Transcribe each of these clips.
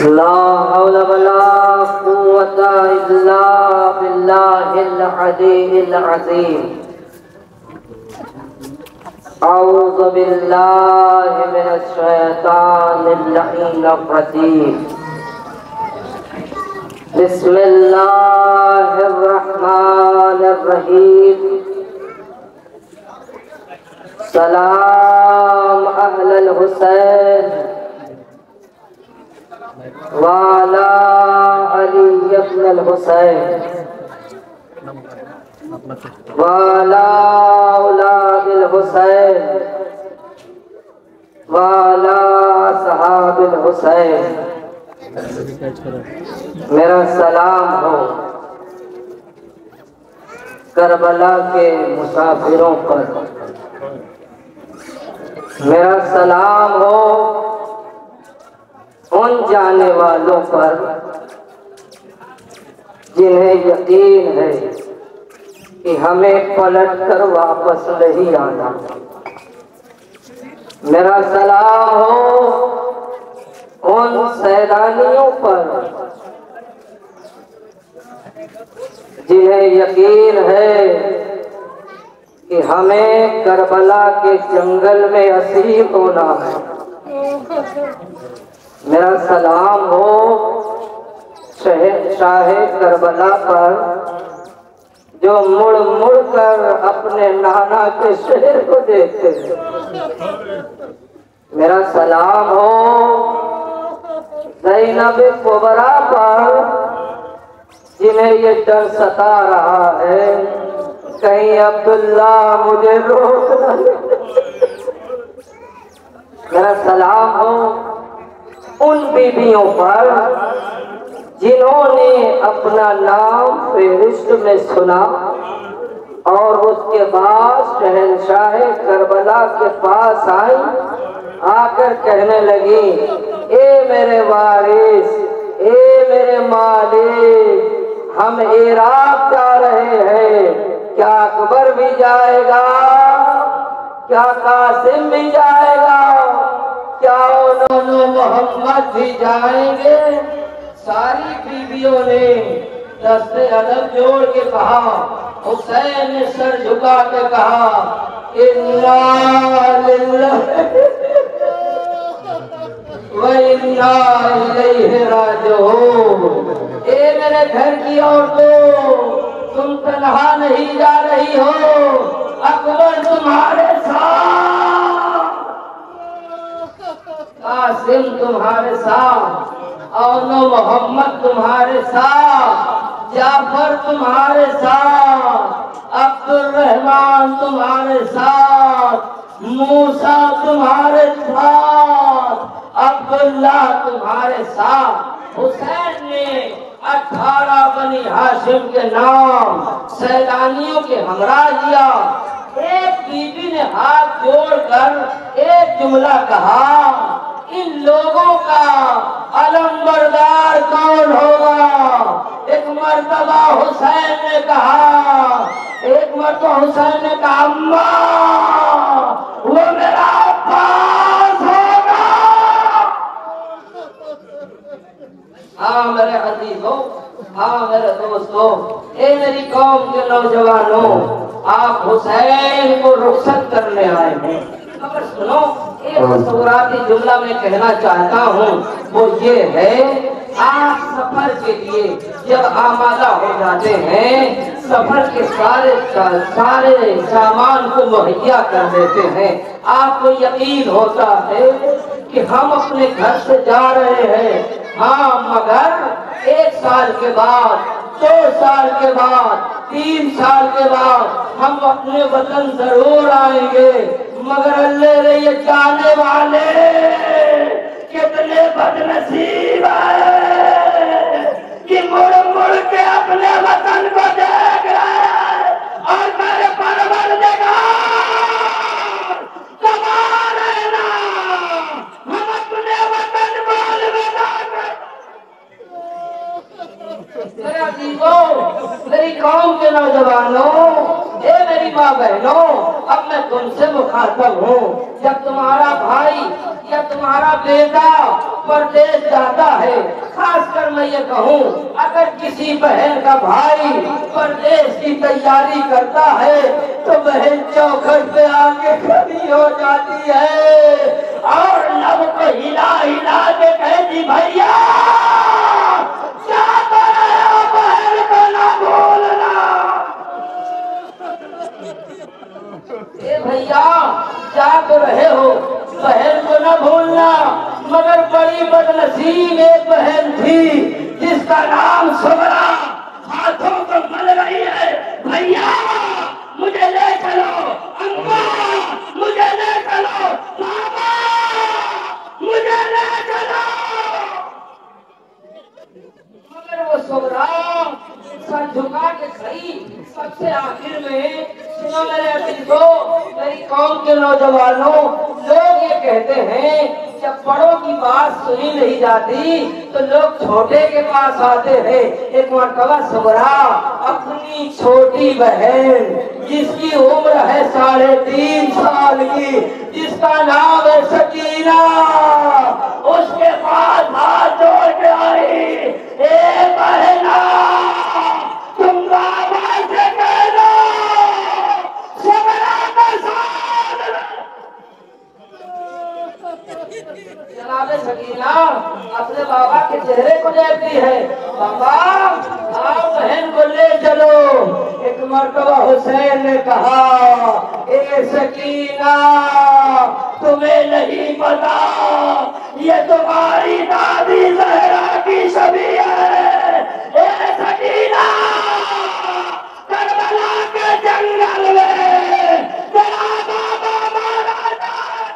لا حول ولا قوة إلا بالله العلي العظيم أعوذ بالله من الشيطان اللعين الرجيم بسم الله الرحمن الرحيم سلام أهل الحسين وعلى علي بن الحسين وعلى أولاد الحسين وعلى أصحاب الحسين میرا سلام ہو کربلا کے مسافروں پر، میرا سلام ہو ان جانے والوں پر جنہیں یقین ہے کہ ہمیں پلٹ کر واپس نہیں آنا۔ میرا سلام ہو ان سیلانیوں پر جنہیں یقین ہے کہ ہمیں کربلا کے جنگل میں اسیر ہونا ہے۔ میرا سلام ہو شاہ کربلا پر جو مڑ مڑ کر اپنے نانا کے شہر کو دیکھتے ہیں۔ میرا سلام ہو زینب کبریٰ پر جنہیں یہ ڈر ستا رہا ہے کہیں عبداللہ مجھے روک نہ لے۔ میرا سلام ہو ان بیویوں پر جنہوں نے اپنا نام فہرست میں سنا اور اس کے بعد شہنشاہ کربلا کے پاس آئی، آ کر کہنے لگی اے میرے وارث، اے میرے مالک، ہم عراق جا رہے ہیں، کیا اکبر بھی جائے گا؟ کیا قاسم بھی جائے گا؟ کیا انہوں محمد بھی جائیں گے؟ ساری بیویوں نے دست ادب جوڑ کے کہا، حسین نے سر جھکا کے کہا اِنَّا لِلَّهِ وَإِنَّا إِلَيْهِ راجعون۔ اے میرے گھر کی عورتوں، تم تنہا نہیں جا رہی ہو، اکبر تمہارے ساتھ، قاسم تمہارے ساتھ، اور محمد تمہارے ساتھ، جعفر تمہارے ساتھ، عبد الرحمن تمہارے ساتھ، موسیٰ تمہارے ساتھ، عبداللہ تمہارے ساتھ۔ حسین نے 18 بنی ہاشم کے نام سیلانیوں کے ہمراہ لیا۔ ایک بیوی نے ہاتھ جوڑ کر ایک جملہ کہا، ان لوگوں کا علم بردار کون ہوگا؟ ایک مرتبہ حسین نے کہا، اماں وہ میرا عباس ہوگا۔ ہاں میرے عزیزوں، ہاں میرے دوستوں، اے میری قوم کے نوجوانوں، آپ حسین کو رخصت کرنے آئے ہیں، مگر سنو ایک تصوراتی جملہ میں کہنا چاہتا ہوں، وہ یہ ہے آپ سفر کے لیے جب آمادہ ہو جاتے ہیں، سفر کے سارے سامان کو مہیا کر دیتے ہیں، آپ کو یقین ہوتا ہے کہ ہم اپنے گھر سے جا رہے ہیں، ہاں مگر 1 سال کے بعد، 2 سال کے بعد، 3 سال کے بعد ہم اپنے وطن ضرور آئیں گے، مگر اللہ نے یہ جانے والے کتنے بدنصیب ہیں کہ مڑ مڑ کے اپنے وطن کو دیکھ رہے ہیں، اور میرے پروردگار تمہارے نام ہم اپنے وطن کو الوداع میرے عزیزوں، میری قوم کے نوجوانوں، اے میری ماں بہنوں، اب میں تم سے مخاطب ہوں، جب تمہارا بھائی یا تمہارا بیٹا پردیس جاتا ہے، میں یہ کہوں اگر کسی بہن کا بھائی پردیس کی تیاری کرتا ہے تو بہن چوکھٹ پہ آ کے کھڑی ہو جاتی ہے اور لب کو ہلا ہلا کے کہتی بھیا کیا کر رہے ہو بہن کو نہ بھولنا اے بھیا جاگ رہے ہو بہن کو نہ بھولنا مگر بڑی بدنصیب ایک بہن تھی جس کا نام سغرا ہاتھوں کو مل رہی ہے بھیا مجھے لے چلو اماں مجھے لے چلو بابا مجھے لے چلو مگر وہ سغرا سر جھکا کے کھڑی سب سے آخر میں سنو میرے عزیزو میری قوم کے نوجوانوں لوگ یہ کہتے ہیں جب بڑوں کی بات سنی نہیں جاتی تو لوگ چھوٹے کے پاس آتے ہیں ایک مرتبہ سغرا اپنی چھوٹی بہن جس کی عمر ہے 3.5 سال کی جس کا نام ہے سکینہ اس کے پاس ہاتھ جوڑ کے آئی اے بہنا تم بابا سے کہنا سغرا کا ساتھ جناب سکینہ اپنے بابا کے چہرے کو دیکھتی ہے بابا آپ بہن کو لے چلو ایک مرتبہ حسین نے کہا اے سکینہ تمہیں نہیں پتا یہ تمہاری دادی زہرا کی شبیہ ہے اے سکینہ کربلا کے جنگل میں تیرا بابا مارا جائے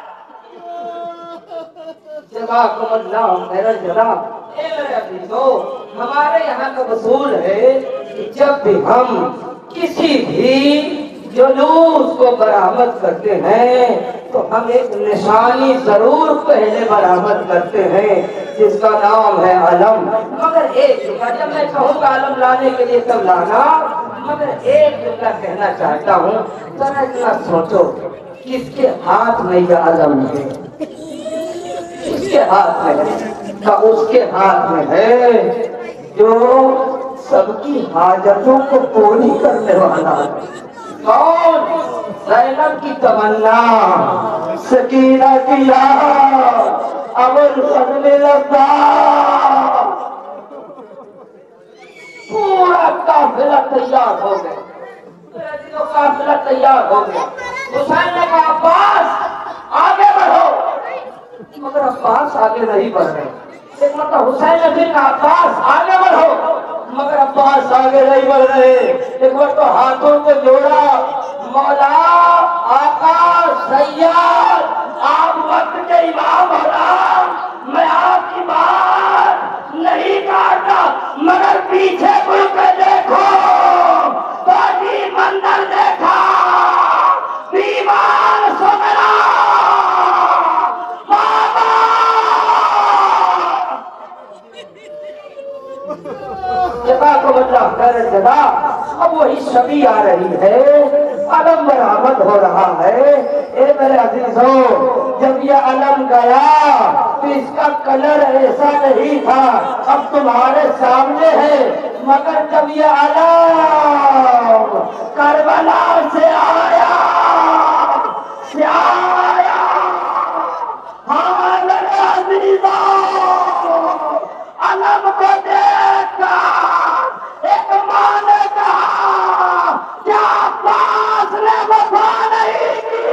جزاکم اللہ خیر الجزا اے میرے عزیزو ہمارے یہاں کا اصول ہے کہ جب بھی ہم کسی بھی جلوس کو برآمد کرتے ہیں تو ہم ایک نشانی ضرور پہلے برآمد کرتے ہیں جس کا نام ہے علم مگر ایک جگہ جب میں کہوں گا علم لانے کے لیے تب لانا مگر ایک جملہ کہنا چاہتا ہوں ذرا اتنا سوچو کس کے ہاتھ میں یہ علم ہے اس کے ہاتھ میں ہے اس کے ہاتھ میں ہے جو سب کی حاجتوں کو پوری کرنے والا ہے کون زینب کی تمنا سکینہ کی یاد ابو الفضل رضا پورا قافلہ تیار ہو گیا قافلہ تیار ہو گیا حسین نے کہا عباس آگے بڑھو مگر عباس آگے نہیں بڑھ رہے ایک مرتبہ حسین نے پھر کہا عباس آگے بڑھو مگر عباس آگے نہیں بڑھ رہے ایک مرتبہ ہاتھوں کو جوڑا مولا آقا سید آپ وقت کے امام حرام میں آپ کی بات نہیں کاٹتا مگر پیچھے مڑ کے دیکھو باقی منظر دیکھا بیمار سغرا جزا کو بدلا خیر جزا اب وہی شبی آ رہی ہے علم برآمد ہو رہا ہے اے میرے عزیزوں جب یہ علم گیا تو اس کا کلر ایسا نہیں تھا اب تمہارے سامنے ہے مگر جب یہ علم کربلا سے آیا ہاں میرے عزیزوں علم کو دیکھا ایک ماں نے کہا کیا عباس نے وفا نہیں کی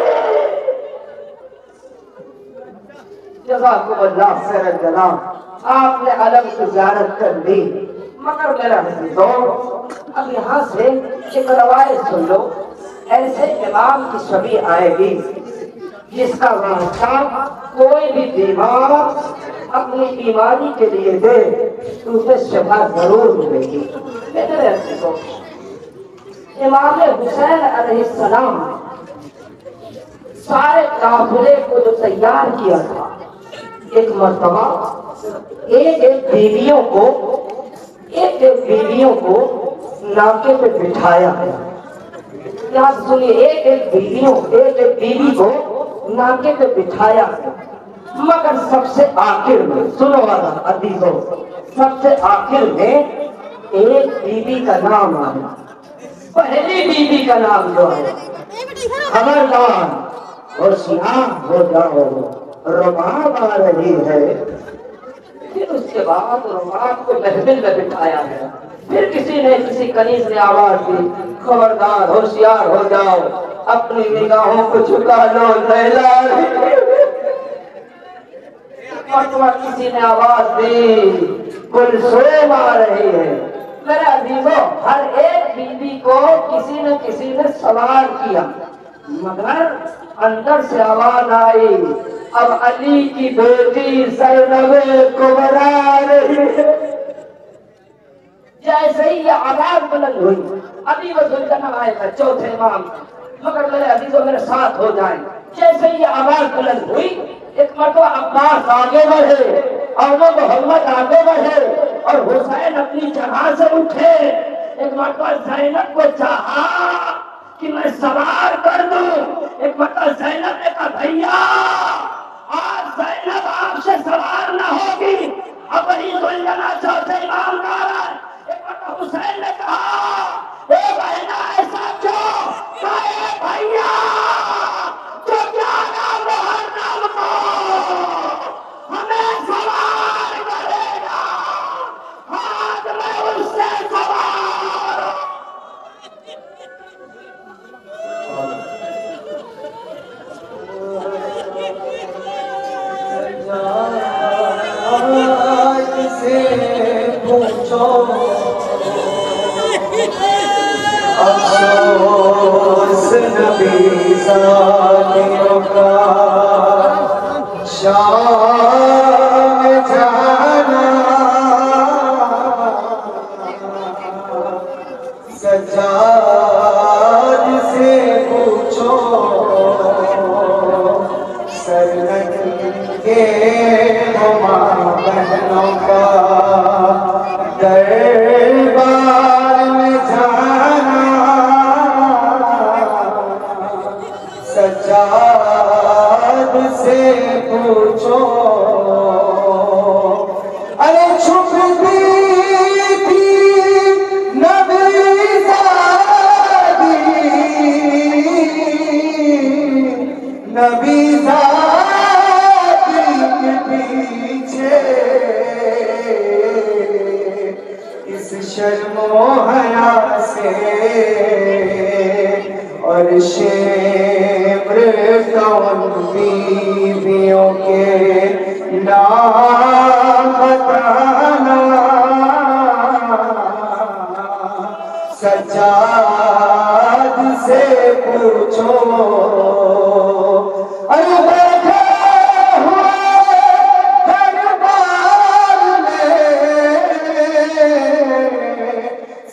جزاکم اللہ خیر الجزا آپ نے علم کی زیارت کر لی مگر میرا عزیزوں اب یہاں سے ایک روایت سن لو ایسے امام کی شبی آئے گی جس کا واسطہ کوئی بھی بیمار اپنی بیماری کے لیے دے تو اسے شفا ضرور ملے گی میرے عزیزوں امام حسین علیہ السلام سارے قافلے کو جو تیار کیا تھا ایک مرتبہ ایک بیویوں کو ناکے پہ بٹھایا یہاں سنیے ایک بیوی کو ناکے پہ بٹھایا مگر سب سے آخر میں سنو والا عزیزوں، سب سے آخر میں ایک بیوی کا نام آیا، پہلی بیوی کا نام جو ہے، خبردار ہوشیار ہو جاؤ رباب آ رہی ہے۔ پھر اس کے بعد رباب کو محفل میں بٹھایا ہے، پھر کسی کنیز نے آواز دی، خبردار ہوشیار ہو جاؤ، اپنی نگاہوں کو جھکا لو لیلا۔ مرتبہ کسی نے آواز دی، کلثوم آ رہی ہے۔ میرے عزیزوں، ہر ایک بیوی کو کسی نے سوال کیا، مگر اندر سے آواز آئی، اب علی کی بیٹی زینب کبریٰ آ رہی ہے۔ جیسے ہی یہ آواز بلند ہوئی، ابھی وہ ذوالجلال آئے تھے چوتھے امام، مگر میرے عزیزوں میرے ساتھ ہو جائیں، جیسے ہی یہ آواز بلند ہوئی، ایک مرتبہ عباس آگے بڑھے اور وہ محمد آگے بڑھے اور حسین اپنی جگہ سے اٹھے۔ ایک مرتبہ زینب کو چاہا کہ میں سوار کر دوں، ایک مرتبہ زینب نے کہا بھیا آج زینب آپ سے سوار نہ ہوگی، اب وہی ذوالجلال چوتھے امام کا آ رہا ہے۔ ایک مرتبہ حسین نے کہا اے بہنا ایسا کیوں؟ کہا اے بھیا جو پیارا محرم کو ہمیں سوار کرے گا، آج میں اس سے سوار ہوں۔ سے پوچھو افسوس نبی ذاتیوں کا، شام جانا سجاد سے پوچھو، سرنگ کے ماں بہنوں کا دربار میں جانا، سجاد سے پوچھو۔ ارے چھپتی تھی نبی زادی، نبی زادی کے پیچھے اس شرم و حیا سے اور شیبر کون بیویوں کے نام بتانا، سجاد سے پوچھو۔ ارے بیٹھے ہوئے دربار میں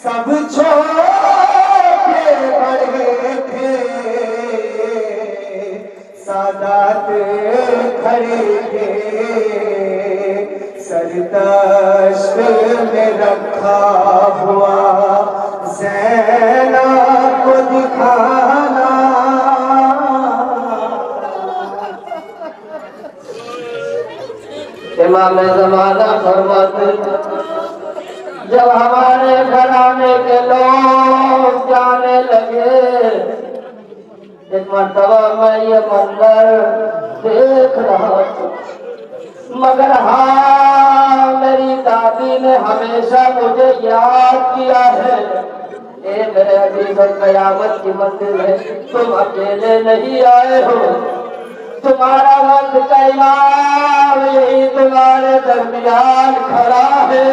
سب چھوڑ کے بڑھے تھے، سادات کھڑے تھے، سر دشت میں رکھا ہوا زینب کو دکھانا۔ امام زمانہ فرماتے جب ہمارے گھرانے کے لوگ جانے لگے، ایک مرتبہ میں یہ منظر دیکھ رہا تھا، مگر ہاں میری دادی نے ہمیشہ مجھے یاد کیا ہے، اے میرے عزیز قیامت کی منزل ہے، تم اکیلے نہیں آئے ہو، تمہارا وقت کا امام یہی تمہارے درمیان کھڑا ہے۔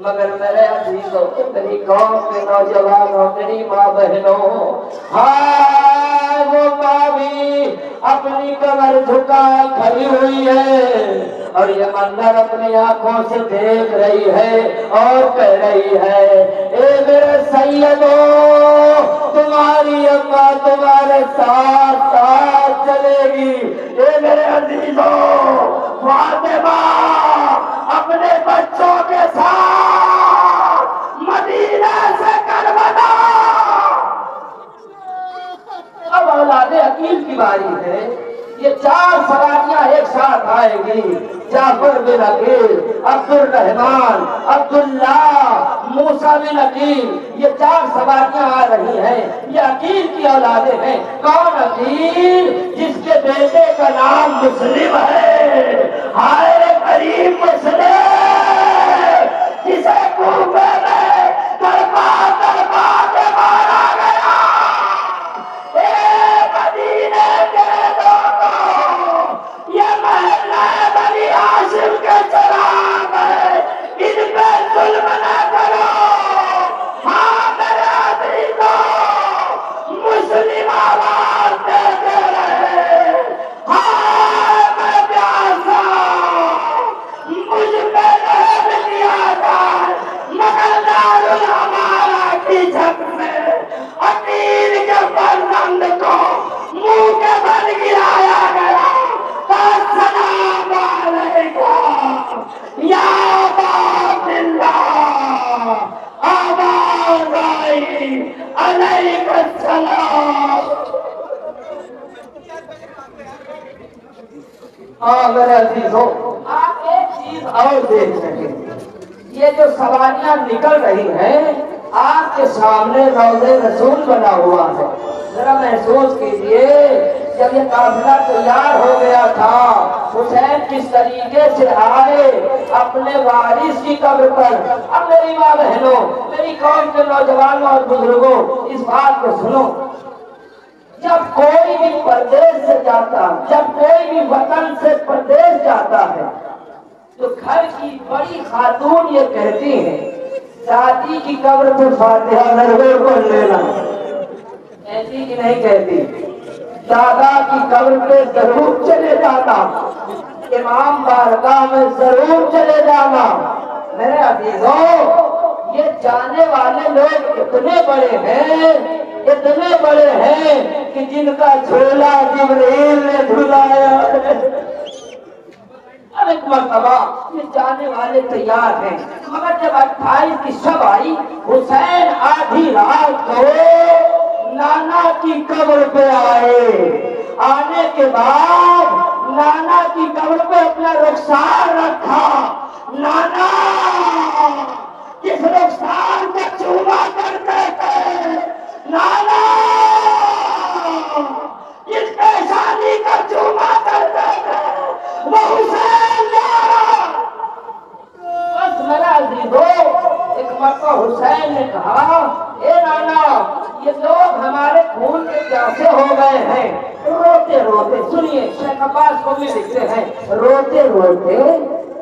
مگر میرے عزیزوں، میری قوم کے نوجوانوں، میری ماں بہنوں، ہاں وہ ماں بھی اپنی کمر جھکائے کھڑی ہوئی ہے اور یہ منظر اپنی آنکھوں سے دیکھ رہی ہے اور کہہ رہی ہے، اے میرے سیدوں، تمہاری اماں تمہارے ساتھ ساتھ چلے گی۔ اے میرے عزیزوں، فاطمہ اپنے بچوں کے ساتھ مدینہ سے کربلا۔ اب اولاد عقیل کی باری ہے، یہ چار سواریاں ایک ساتھ آئے گی، جعفر بن عقیل، عبد الرحمان، عبداللہ، موسیٰ بن عقیل، یہ 4 سواریاں آ رہی ہیں، یہ عقیل کی اولادیں ہیں۔ کون عقیل؟ جس کے بیٹے کا نام مسلم ہے۔ ہائے غریب مسلم جسے کوفے میں تڑپا تڑپا کے مارا گیا۔ اے مدینے کے لوگوں، یہ محلہ بنی ہاشم کے چراغ ہے، ان پہ ظلم نہ کرو۔ ہاں میرے عزیزوں، مسلم آواز دیتے رہے، ہاں میں پیاسا، مجھ پہ رحم کیا جائے، مگر دارالامارہ کی چھت میں عقیل کے فرزند کو منہ کے بل گرایا گیا۔ السلام علیکم یا ابا عبداللہ، آواز آئی علیک السلام۔ ہاں میرے عزیزوں، آپ ایک چیز اور دیکھ سکیں، یہ جو سواریاں نکل رہی ہیں، آپ کے سامنے روضہ رسول بنا ہوا ہے۔ ذرا محسوس کیجئے، جب یہ قافلہ تیار ہو گیا تھا، حسین کس طریقے سے آئے اپنے وارث کی قبر پر۔ اب میری ماں بہنوں، میری قوم کے نوجوانوں اور بزرگوں، اس بات کو سنو، جب کوئی بھی پردیس سے جاتا، جب کوئی بھی وطن سے پردیس جاتا ہے، تو گھر کی بڑی خاتون یہ کہتی ہے، دادی کی قبر پر فاتحہ ضرور پڑھ لینا۔ کہتی کہ نہیں کہتی؟ دادا کی قبر پہ ضرور چلے جانا، امام بارگاہ میں ضرور چلے جانا۔ میرے عزیزوں، یہ جانے والے لوگ اتنے بڑے ہیں، اتنے بڑے ہیں کہ جن کا جھولا جبرائیل نے جھلایا ہے۔ اب ایک مرتبہ یہ جانے والے تیار ہیں، مگر جب 28 کی شب آئی، حسین آدھی رات کو نانا کی قبر پہ آئے۔ آنے کے بعد نانا کی قبر پہ اپنا رخسار رکھا۔ نانا کس رخسار کو چوما کرتے تھے؟ نانا کس پیشانی کا چوما کرتے تھے؟ وہ حسین جا۔ بس میرا عزیزو، ایک مرتبہ حسین نے کہا، اے نانا، یہ لوگ ہمارے خون کے پیاسے ہو گئے ہیں۔ روتے روتے، سنیے شیخ عباس کو بھی لکھتے ہیں، روتے روتے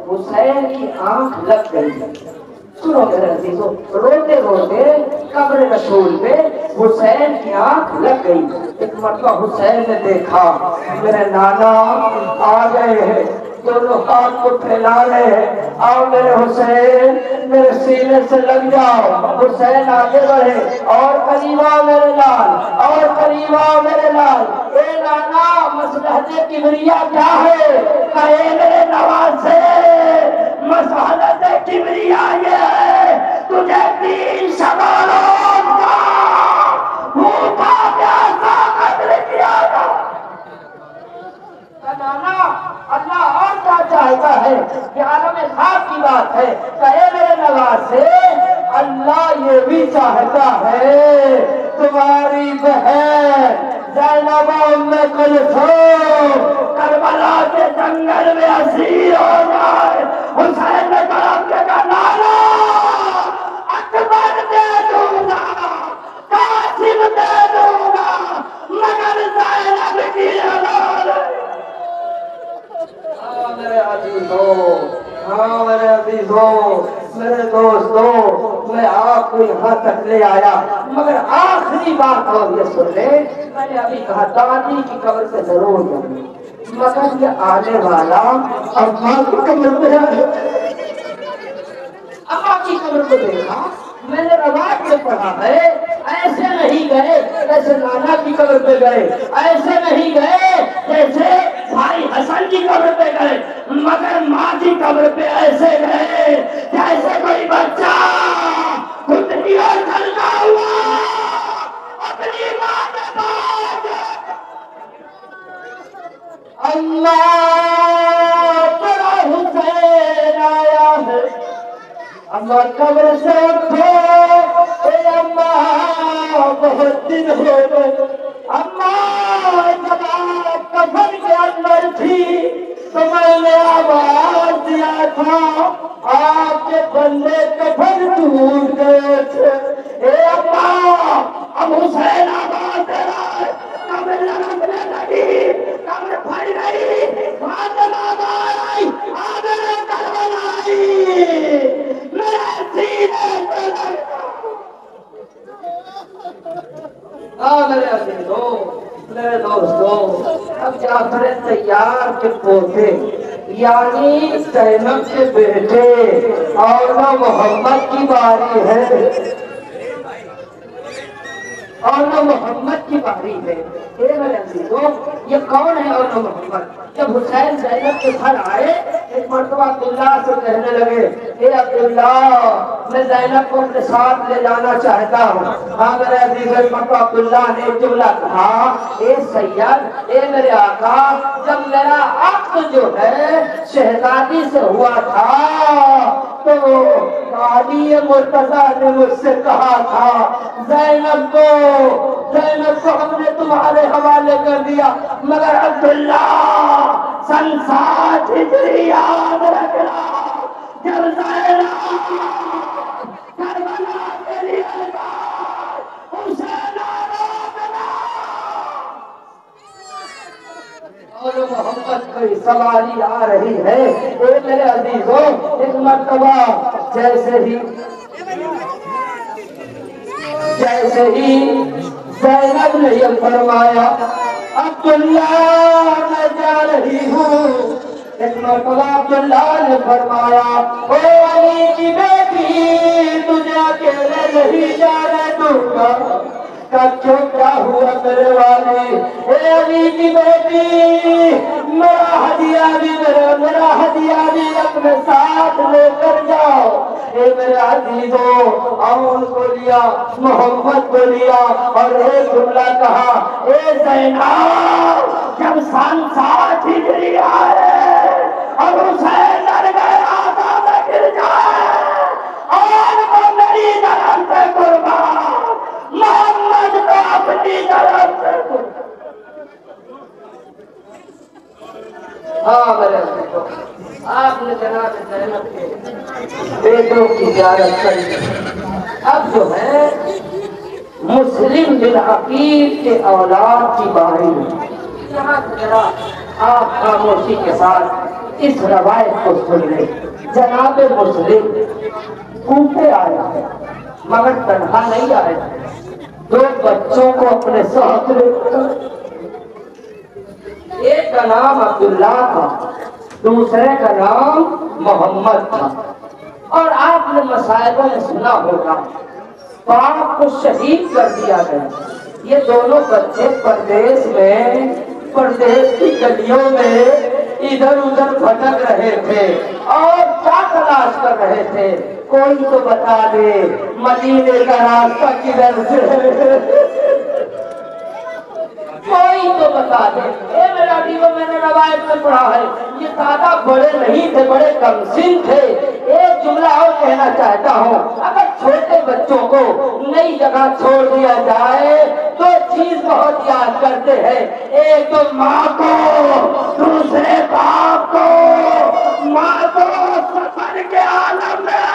حسین کی آنکھ لگ گئی۔ سنو میرے عزیزو، روتے روتے قبر رسول پہ حسین کی آنکھ لگ گئی۔ ایک مرتبہ حسین نے دیکھا میرے نانا آ گئے ہیں، دونوں ہاتھ کو پھیلا رہے ہیں، آؤ میرے حسین، میرے سینے سے لگ جاؤ۔ حسین آگے بڑھے، اور قریب آؤ میرے لال، اور قریب آؤ میرے لال۔ اے نانا، مصلحت کبریا کیا ہے؟ کہے میرے نواسے، مصلحت کبریا یہ ہے، تجھے 3 شبانوں کا بھوکا پیاسا قتل کیا تھا۔ نانا، اللہ اور کیا چاہتا ہے؟ یہ عالم خواب کی بات ہے۔ کہے میرے نواسے، اللہ یہ بھی چاہتا ہے تمہاری بہن زینب ام کلثوم کربلا کے جنگل میں اسیر ہو جائے۔ حسین نے طرف کے کہا، نانا اکبر دے دوں گا، قاسم دے دوں گا، مگر زینب کی اولاد۔ ہاں میرے عزیزوں، ہاں میرے عزیزوں، میرے دوستوں، میں آپ کو یہاں تک لے آیا، مگر آخری بات اور یہ سن لیں، میں نے ابھی کہا دادی کی قبر پہ ضرور جاؤں، مگر یہ آنے والا اماں کی قبر پہ آئے۔ اماں کی قبر کو دیکھا، میں نے روایت میں پڑھا ہے، ایسے نہیں گئے جیسے نانا کی قبر پہ گئے، ایسے نہیں گئے جیسے بھائی حسن کی قبر پہ گئے، مگر ماں کی قبر پہ ایسے گئے جیسے کوئی بچہ گھٹنی اور کھلتا ہوا اپنی ماں کے پاس۔ اللہ اما قبر سے اٹھو، اے اما بہت دن ہو گئے۔ اما جب آپ کفن کے اندر تھی تو میں نے آواز دیا تھا، آپ کے بندے کفن ٹوٹ گئے تھے۔ اے اما اب حسین آواز دے رہا ہے، قبر لڑکنے لگی، قبر پھٹ گئی، فاطمہ آئی، آدھر کربلا آئی، میرے سینے پہ لگا۔ میرے عزیزوں، میرے دوستوں، اب جعفر طیار کے پوتے یعنی زینب کے بیٹے اولا محمد کی باری ہے، اولا محمد کی باری ہے۔ میرے عزیزوں، یہ کون ہے اولا محمد؟ جب حسین زینب کے گھر آئے، ایک مرتبہ عبداللہ سے کہنے لگے، اے عبداللہ میں زینب کو اپنے ساتھ لے جانا چاہتا ہوں۔ ہاں میرے عزیز، ایک مرتبہ عبداللہ نے ایک جملہ کہا، اے سید، اے میرے آقا، جب میرا عقد جو ہے شہزادی سے ہوا تھا تو علی مرتضیٰ نے مجھ سے کہا تھا زینب کو ہم نے تمہارے حوالے کر دیا، مگر عبداللہ سن 7 ہجری یاد رکھنا، جب زینب کربلا کے لیے حسین اور محمد کی سواری آ رہی ہے۔ اے میرے عزیزوں، ایک مرتبہ جیسے ہی زینب نے یہ فرمایا، عبداللہ میں جا رہی ہوں، ایک مرتبہ عبداللہ نے فرمایا، او علی کی بیٹی تجھے اکیلے نہیں جانے دوں گا۔ کیوں کیا ہوا میرے والے؟ اے علی کی بیٹی میرا ہدیہ بھی اپنے ساتھ لے کر جاؤ۔ اے میرے عزیزوں، اون کو لیا، محمد کو لیا اور ایک جملہ کہا، اے زینب جب سن 7 ہجری آئے اور حسین ڈر گئے آقا میں گر جائے اور وہ میری طرف سے قربان، محمد کو اپنی طرف سے قربان۔ ہاں میرے عزیزوں، آپ نے جناب زینب کے بیٹوں کی زیارت کری۔ اب جو ہے مسلم بن عقیل کے اولاد کی باری ہے۔ یہاں ذرا آپ خاموشی کے ساتھ اس روایت کو سن لیں۔ جناب مسلم کوفے آیا ہے مگر تنہا نہیں آیا، 2 بچوں کو اپنے ساتھ لے کر، ایک کا نام عبداللہ تھا، دوسرے کا نام محمد تھا۔ اور آپ نے مصائبہ میں سنا ہوگا، باپ کو شہید کر دیا گیا۔ یہ دونوں بچے پردیس کی گلیوں میں ادھر ادھر بھٹک رہے تھے اور کیا تلاش کر رہے تھے؟ کوئی تو بتا دے مدینے کا راستہ کدھر سے ہے، کوئی تو بتا دے۔ اے میرے عزیزوں، میں نے روایت میں پڑھا ہے یہ زیادہ بڑے نہیں تھے، بڑے کم سن تھے۔ ایک جملہ اور کہنا چاہتا ہوں، اگر چھوٹے بچوں کو نئی جگہ چھوڑ دیا جائے تو چیز بہت یاد کرتے ہیں، ایک تو ماں کو، دوسرے باپ کو۔ ماں کو سفر کے عالم میں،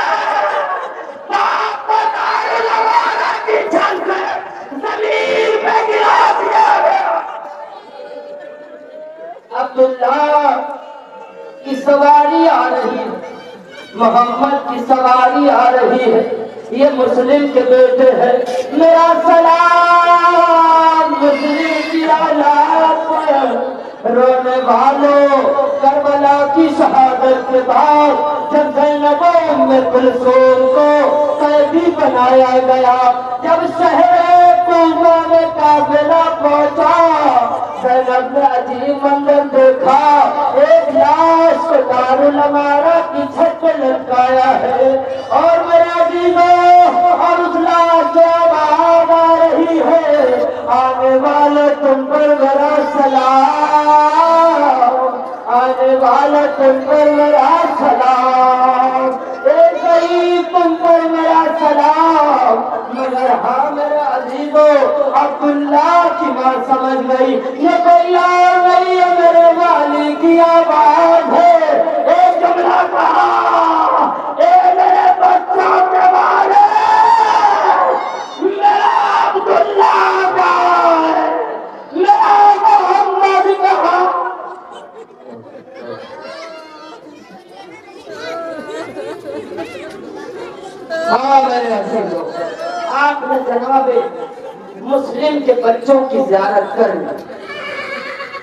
باپ کو دارالموالا کی چھت سے زمین پہ گرا دیا گیا۔ عبداللہ کی سواری آ رہی ہے، محمد کی سواری آ رہی ہے، یہ مسلم کے بیٹے ہیں۔ میرا سلام مسلم کی اولاد پر، رونے والوں، کربلا کی شہادت کے بعد جب زینب و ام کلثوم کو قیدی بنایا گیا، جب شہر کوفہ میں قافلہ پہنچا، زینب نے عجیب منظر دیکھا، ایک لاش کو دارالموالا کی چھت پہ لٹکایا ہے، اور میرے عزیزوں، اور اس لاش سے آواز آ رہی ہے، آنے والے تم پر میرا سلام، آنے والے تم پر میرا سلام۔ ایک غریب پر میرا سلام، مگر ہاں میرے عزیزو عبداللہ کی ماں سمجھ گئی یہ کوئی اور نہیں ہے، میرے والی کی آواز ہے۔ ایک جملہ کہا، اے میرے بچوں کے والے، میرا عبداللہ کہا ہے، میرا محمد کہا۔ ہاں میرے عزیزو، آپ نے جناب مسلم کے بچوں کی زیارت کر لی،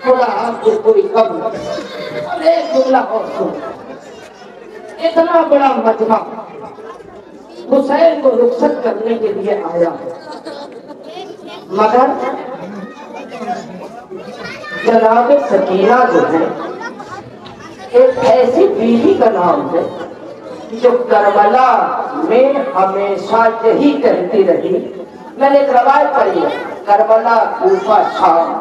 خدا آپ کو کوئی قبل۔ اور ایک جملہ اور سن، اتنا بڑا مجمع حسین کو رخصت کرنے کے لیے آیا، مگر جناب سکینہ جو ہے ایک ایسی بیوی کا نام ہے جو کربلا میں ہمیشہ یہی کہتی رہی۔ میں نے ایک روایت پڑھی ہے، کربلا کوفہ شام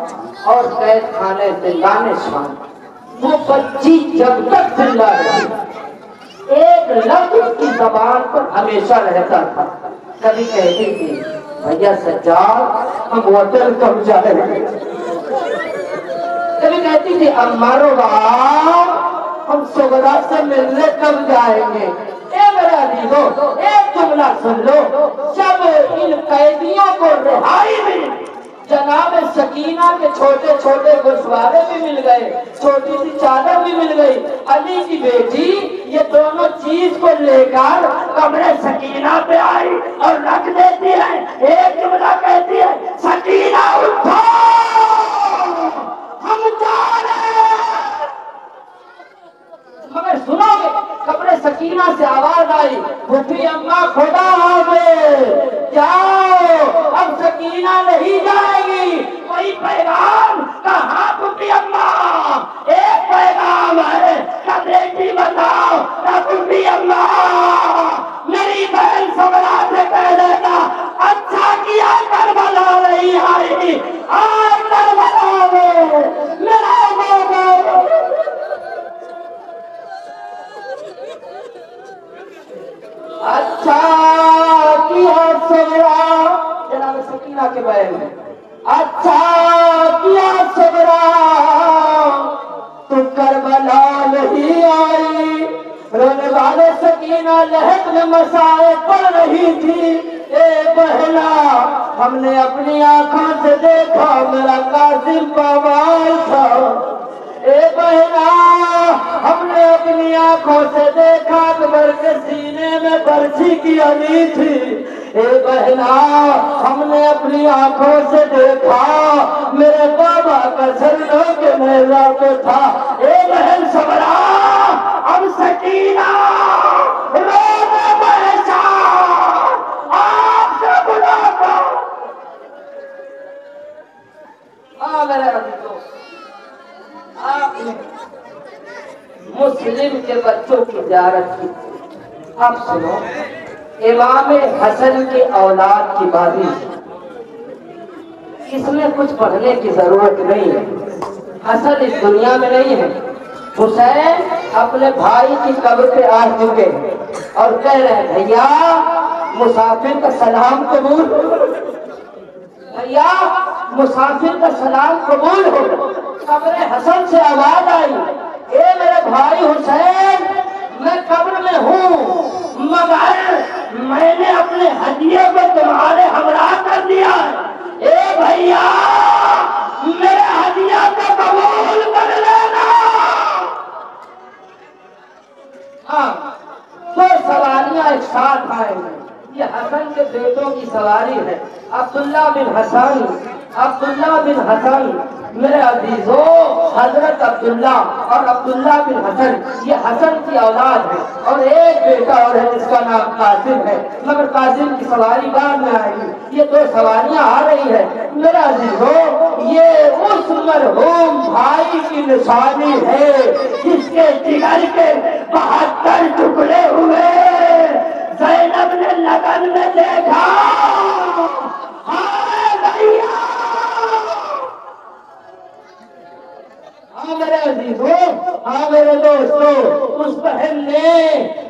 اور قید خانے زندان شام، وہ بچی جب تک زندہ رہی ایک لفظ اس کی زبان پر ہمیشہ رہتا تھا۔ کبھی کہتی تھی بھیا سجاد ہم وطن کب جائیں گے، کبھی کہتی تھی امارو باب ہم سغرا سے ملنے کب جائیں گے۔ اے میرے عزیزو ایک جملہ سن لو، جب ان قیدیوں کو رہائی ملی، جناب سکینہ کے چھوٹے چھوٹے گوشوارے بھی مل گئے، چھوٹی سی چادر بھی مل گئی، علی کی بیٹی یہ دونوں چیز کو لے کر کمرے سکینہ پہ آئی اور رکھ دیتی ہے۔ ایک جملہ کہتی ہے سکینہ اٹھو ہم جا رہے ہیں، مگر سنو گے کمرے سکینہ سے آواز آئی بھوپی اماں خدا حافظ جاؤ، اب سکینہ نہیں جائے گی۔ کوئی پیغام کہاں بھوپی اماں، ایک پیغام ہے کہ بیٹی بتاؤ کہ بھوپی اماں میری بہن سمرا سے کہہ دینا اچھا کیا کربلا نہیں آئی، آج کربلا میں میرا مولا۔ اچھا کیا سمرا، جناب سکینہ کے بہن ہے، اچھا کیا سمرا تو کربلا نہیں آئی۔ رونے والے سکینہ لہت میں مسائے پڑھ رہی تھی، اے بہنا ہم نے اپنی آنکھوں سے دیکھا میرا قاسم بوال تھا، اے بہنا ہم نے اپنی آنکھوں سے دیکھا اکبر کے سینے میں برچھی کی علی تھی، اے بہنا ہم نے اپنی آنکھوں سے دیکھا میرے بابا کا سرنوں کے میزا پہ تھا۔ اے بہن سمرا اب سکینہ رونے بہشا آپ سے بلا کر۔ میرے عزیزو آپ نے مسلم کے بچوں کی زیارت کی، اب سنو امام حسن کی اولاد کی باری، اس میں کچھ پڑھنے کی ضرورت نہیں ہے، حسن اس دنیا میں نہیں ہے، حسین اپنے بھائی کی قبر پہ آ چکے ہیں اور کہہ رہے ہیں بھیا مسافر کا سلام قبول، بھیا مسافر کا سلام قبول ہو۔ قبر حسن سے آواز آئی اے میرے بھائی حسین میں قبر میں ہوں مگر میں نے اپنے ہدیے کو تمہارے ہمراہ کر دیا ہے، اے بھیا میرے ہدیہ کو قبول کر لینا۔ ہاں دو سواریاں ایک ساتھ آئیں گے، یہ حسن کے بیٹوں کی سواری ہے، عبداللہ بن حسن، عبداللہ بن حسن میرے عزیزو، حضرت عبداللہ اور عبداللہ بن حسن یہ حسن کی اولاد ہے، اور ایک بیٹا اور ہے جس کا نام قاسم ہے، مگر قاسم کی سواری بعد میں آئے گی، یہ دو سواریاں آ رہی ہے میرے عزیزو، یہ اس مرحوم بھائی کی نشانی ہے جس کے جگر کے 72 ٹکڑے ہوئے زینب نے لگن میں دیکھا۔ ہاں میرے عزیزو، ہاں میرے دوستو، اس بہن نے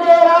13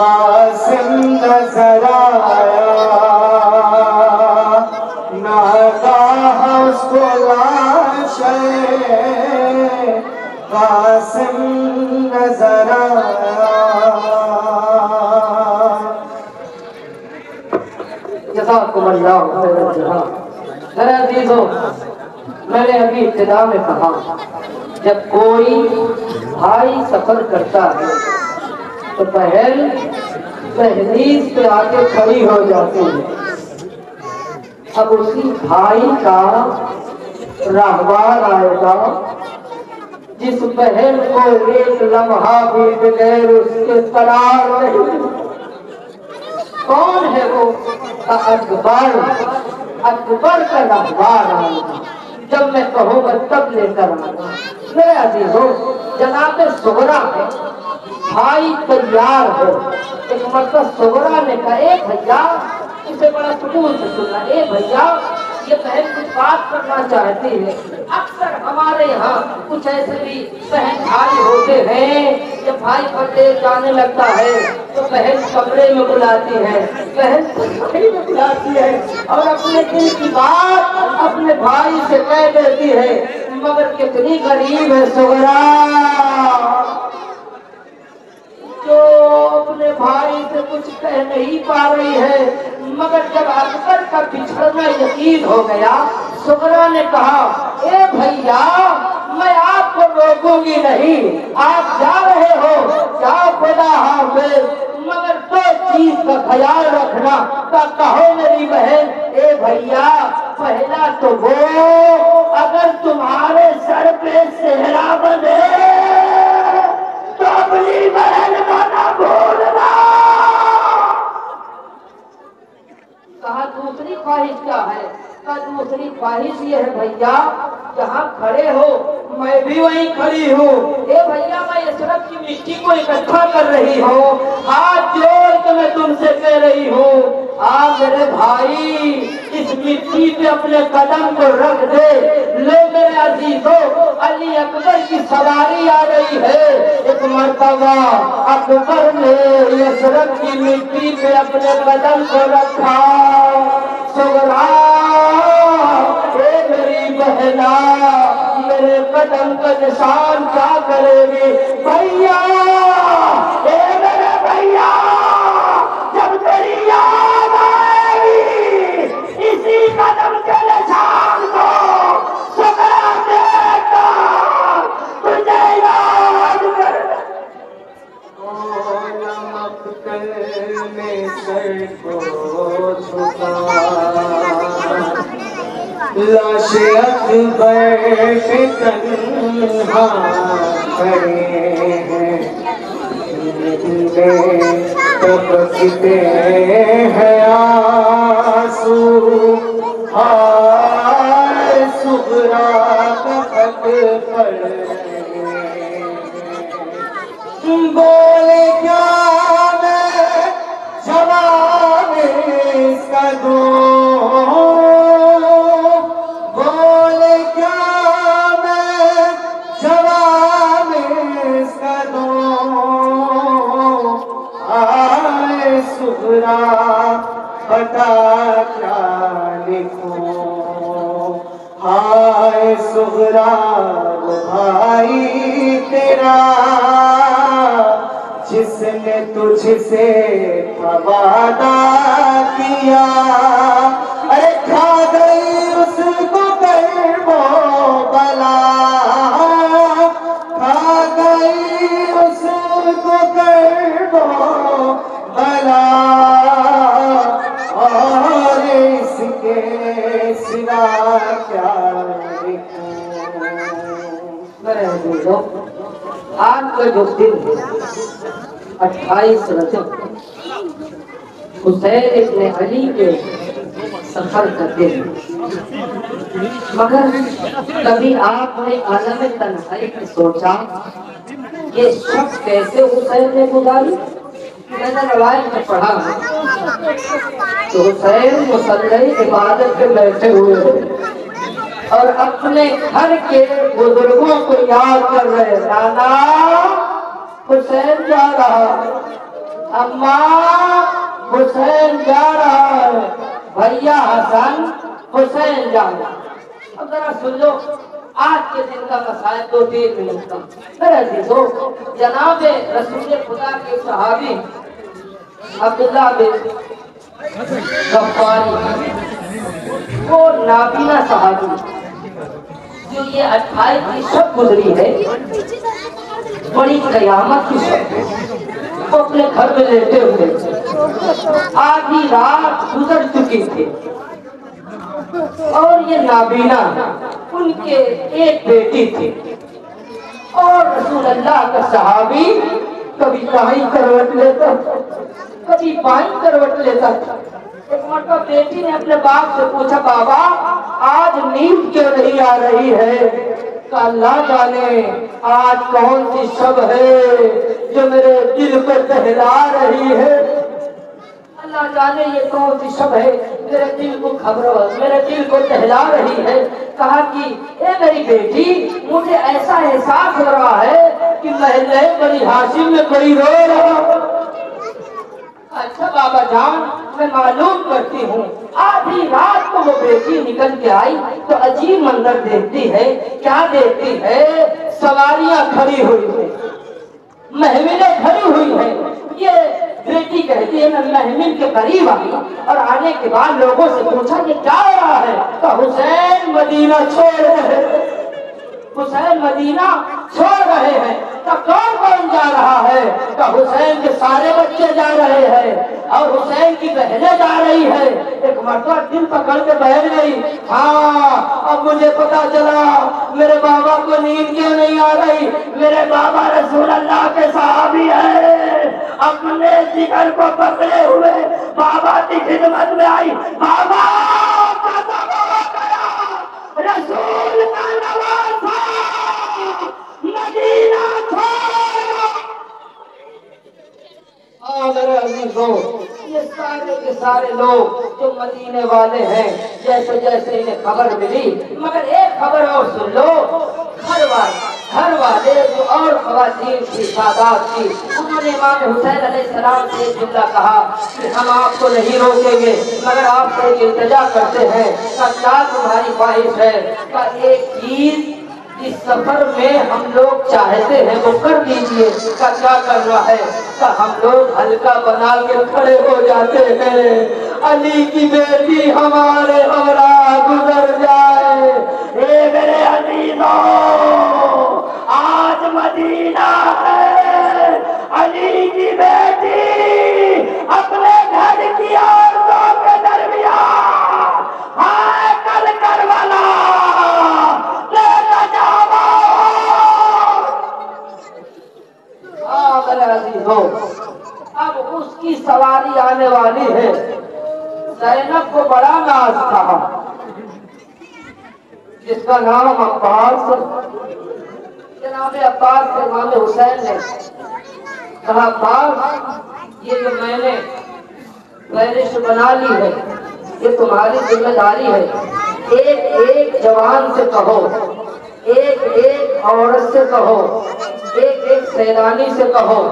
قاسم نظر آیا ناگاہ اس کو لاشے قاسم نظر آیا. جزاکم اللہ خیر الجزا. میرے عزیزوں، میں نے ابھی ابتدا میں کہا جب کوئی بھائی سفر کرتا ہے تو دہلیز پہ آ کے کھڑی ہو جاتی ہے. اب اسی بھائی کا راہبار آئے گا جس بہن کو ایک لمحہ بھی بغیر اس کے قرار نہیں. کون ہے وہ؟ اکبر. اکبر کا راہبار آئے گا. جب میں کہوں گا تب لے کر آنا. میرے عزیزوں، جناب صغرا ہے، بھائی تیار ہے. ایک مرتبہ صغرا نے کہا اے بھیا، اسے بڑا سکون سے سننا، اے بھیا یہ بہن کچھ بات کرنا چاہتی ہے. اکثر ہمارے یہاں کچھ ایسے بھی بہن بھائی ہوتے ہیں، جب بھائی پردیس جانے لگتا ہے تو بہن کمرے میں بلاتی ہے، بہن کمرے میں بلاتی ہے اور اپنے دل کی بات اپنے بھائی سے کہہ دیتی ہے. مگر کتنی غریب ہے صغرا جو اپنے بھائی سے کچھ کہہ نہیں پا رہی ہے. مگر جب اکبر کا بچھڑنا یقین ہو گیا، صغرا نے کہا اے بھیا میں آپ کو روکوں گی نہیں، آپ جا رہے ہو جاؤ، خدا حافظ، مگر دو چیز کا خیال رکھنا. کہو میری بہن. اے بھیا پہلا تو وہ اگر تمہارے سر پہ صحرا بندھے تو اپنی بہن کو نہ بھولنا. کہا دوسری خواہش کیا ہے؟ کہا دوسری خواہش یہ ہے بھیا جہاں کھڑے ہو میں بھی وہیں کھڑی ہوں. اے بھیا میں عشرت کی مٹی کو اکٹھا کر رہی ہوں، ہاتھ جوڑ کے میں تم سے کہہ رہی ہوں میرے بھائی اس مٹی پہ اپنے قدم کو رکھ دے. لو میرے عزیزوں، علی اکبر کی سواری آ رہی ہے. ایک مرتبہ اکبر نے عشرت کی مٹی پہ اپنے قدم کو رکھا. صغرا اے میری بہنا میرے قدم کا نشان کیا کرے گی؟ بھیا اے میرے بھیا جب تیری یاد آئے گی اسی قدم کے نشان کو صغرا دیکھا تجھے یاد کر. میں سر کو جھکا لاش اکبر پہ تنہا کھڑے ہیں. تبکتے ہیں آنسو ہائے صغرا کا خط پڑھ رہے ہیں. بولے کیا میں جواب اس کا دوں، بولے کیا میں جواب اس کا دوں. آئے صغرا بتا کیا لکھوں، ہائے صغرا وہ بھائی تیرا جس نے تجھ سے وعدہ کیا. ارے کھا گئی اس کو کرب و بلا، کھا گئی اس کو کرب و بلا. اور اس کے سوا کیا لکھوں. میرے عزیزوں، آج کا جو دن ہے 28 رجب حسین ابن علی کے سفر کا دن. مگر کبھی آپ نے عالم تنہائی میں سوچا یہ شب کیسے حسین نے گزاری؟ میں نے روایت میں پڑھا تو حسین مصلی عبادت پہ بیٹھے ہوئے اور اپنے گھر کے بزرگوں کو یاد کر رہے. نانا حسین جا رہا اماں حسین جا رہا ہے، بھیا حسن حسین جا رہا ہے۔ اب ذرا سن لو آج کے دن کا مسائل 2-3 منٹ کا۔ میرے عزیزو، جناب رسول خدا کے صحابی عبداللہ بن غفاری، وہ نابینا صحابی جو یہ 28 کی شب گزری ہے، بڑی قیامت کی شب، وہ اپنے گھر میں لیٹے ہوئے تھے، آدھی رات گزر چکی تھی، اور یہ نابینا ان کے ایک بیٹی تھی، اور رسول اللہ کا صحابی کبھی دائیں کروٹ لیتا کبھی بائیں کروٹ لیتا۔ ایک مرتبہ بیٹی نے اپنے باپ سے پوچھا، بابا آج نیند کیوں نہیں آ رہی ہے؟ کہ اللہ جانے آج کون سی شب ہے جو میرے دل کو دہلا رہی ہے، اللہ جانے یہ کون سی شب ہے میرے دل کو میرے دل کو دہلا رہی ہے۔ کہا کہ اے میری بیٹی، مجھے ایسا احساس ہو رہا ہے کہ محلے بنی ہاشم میں کوئی رو رہا ہو۔ اچھا بابا جان، میں معلوم کرتی ہوں۔ آدھی رات کو وہ بیٹی نکل کے آئی تو عجیب منظر دیکھتی ہے۔ کیا دیکھتی ہے؟ سواریاں کھڑی ہوئی ہیں، محملیں کھڑی ہوئی ہیں۔ یہ بیٹی کہتی ہے میں محمل کے قریب آئی اور آنے کے بعد لوگوں سے پوچھا کہ کیا ہو رہا ہے؟ تو حسین مدینہ چھوڑ رہے ہیں، حسین مدینہ چھوڑ رہے ہیں۔ تو کون کون جا رہا ہے؟ تو حسین کے سارے بچے جا رہے ہیں اور حسین کی بہنیں جا رہی ہے۔ ایک مرتبہ دل پکڑ کے بیٹھ گئی، ہاں اب مجھے پتا چلا میرے بابا کو نیند کیوں نہیں آ رہی۔ میرے بابا رسول اللہ کے صحابی ہے، اپنے جگر کو پکڑے ہوئے بابا کی خدمت میں آئی، بابا قدم ہو گیا، رسول کا نواسا مدینہ چھوڑ۔ میرے عزیزوں، یہ سارے کے سارے لوگ جو مدینے والے ہیں، جیسے جیسے انہیں خبر ملی، مگر ایک خبر اور سن لو، گھر والے جو اور خواتین کی سادات کی، انہوں نے امام حسین علیہ السلام سے ایک جملہ کہا کہ ہم آپ کو نہیں روکیں گے، مگر آپ سے ایک التجا کرتے ہیں کہ کیا تمہاری خواہش ہے کہ ایک چیز اس سفر میں ہم لوگ چاہتے ہیں وہ کر دیجئے۔ کا کیا کرنا ہے؟ کہ ہم لوگ ہلکا بنا کے کھڑے ہو جاتے ہیں، علی کی بیٹی ہمارے ہمراہ گزر جائے۔ اے میرے عزیزوں، آج مدینہ ہے، علی کی بیٹی اپنے گھر کی عورتوں کے درمیان، ہائے کل کربلا میرے عزیزوں، اب اس کی سواری آنے والی ہے۔ زینب کو بڑا ناز تھا، جس کا نام عباس، جناب عباس کے امام حسین نے کہا، عباس یہ جو میں نے فہرست بنا لی ہے یہ تمہاری ذمہ داری ہے، ایک ایک جوان سے کہو، ایک ایک عورت سے کہو، ایک ایک سیلانی سے کہو،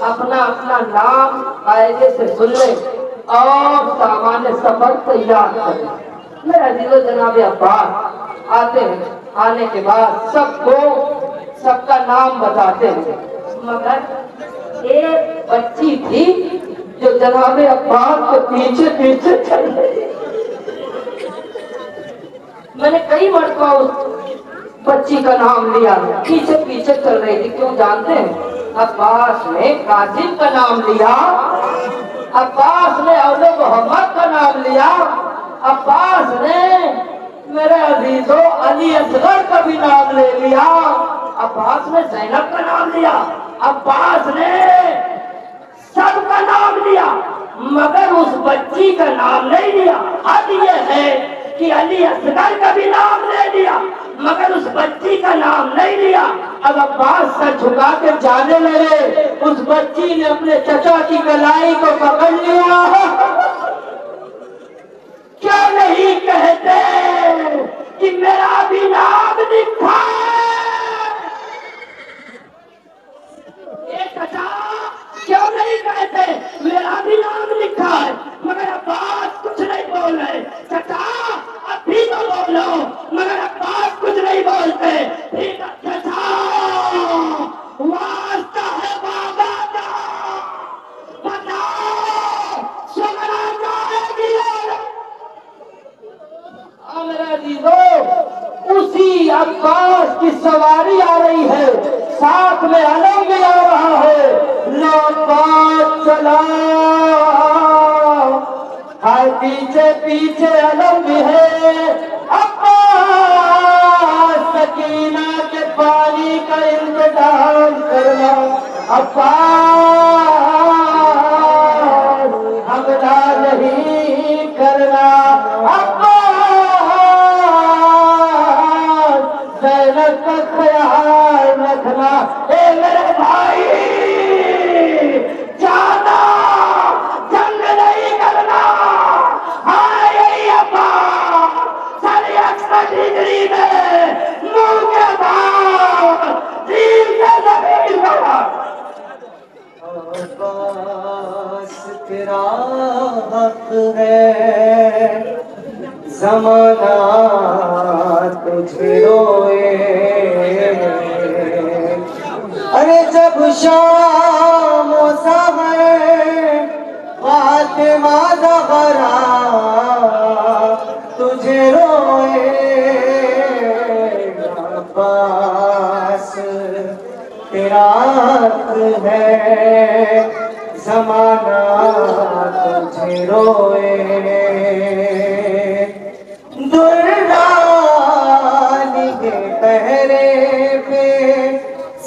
اپنا اپنا نام قاعدے سے سن لیں اور سامان سفر تیار کریں۔ میرے عزیزو، جناب عباس آتے ہیں، آنے کے بعد سب کو سب کا نام بتاتے ہیں، مگر ایک بچی تھی جو جناب عباس کے پیچھے پیچھے چل رہی۔ میں نے کئی مرتبہ اس بچی کا نام لیا، پیچھے پیچھے چل رہی تھی، کیوں جانتے ہیں؟ عباس نے قاسم کا نام لیا، عباس نے اولاد محمد کا نام لیا، عباس نے میرے عزیزو علی اصغر کا بھی نام لے لیا، عباس نے زینب کا نام لیا، عباس نے سب کا نام لیا، مگر اس بچی کا نام نہیں لیا۔ حد یہ ہے کہ علی اصغر کا بھی نام لے لیا مگر اس بچی کا نام نہیں لیا۔ اب عباس سر جھکا کے جانے لگے، اس بچی نے اپنے چچا کی کلائی کو پکڑ لیا۔ کیا نہیں کہتے کہ میرا بھی نام لکھا ہے؟ اے چچا کیوں نہیں کہتے میرا بھی نام لکھا ہے مگر عباس کچھ نہیں بول رہے؟ چچا اب بھی تو بولو مگر عباس کچھ نہیں بولتے. ٹھیک ہے چچا واسطہ ہے بابا کا بتاؤ سمرا جائے گی. میرے عزیزو اسی عباس کی سواری آ رہی ہے ساتھ میں علم بھی آ رہا ہے. لو بات چلا ہر پیچھے پیچھے علم بھی ہے. عباس سکینہ کے پانی کا انتظام کرنا. عباس حملہ نہیں کرنا. زینب کا خیال رکھنا. اے میرے بھائی جانا جنگ نہیں کرنا. ہاں یہی عباس ساری اکثر ڈگری میں منہ کے بعد دین سے زمین بڑھا. عباس تیرا حق ہے زمانہ تجھے روئے. ارے جب شام و سحر فاطمہ زہرا تجھے روئے. عباس تیرا حق ہے زمانہ تجھے روئے. دردانی کے پہرے پہ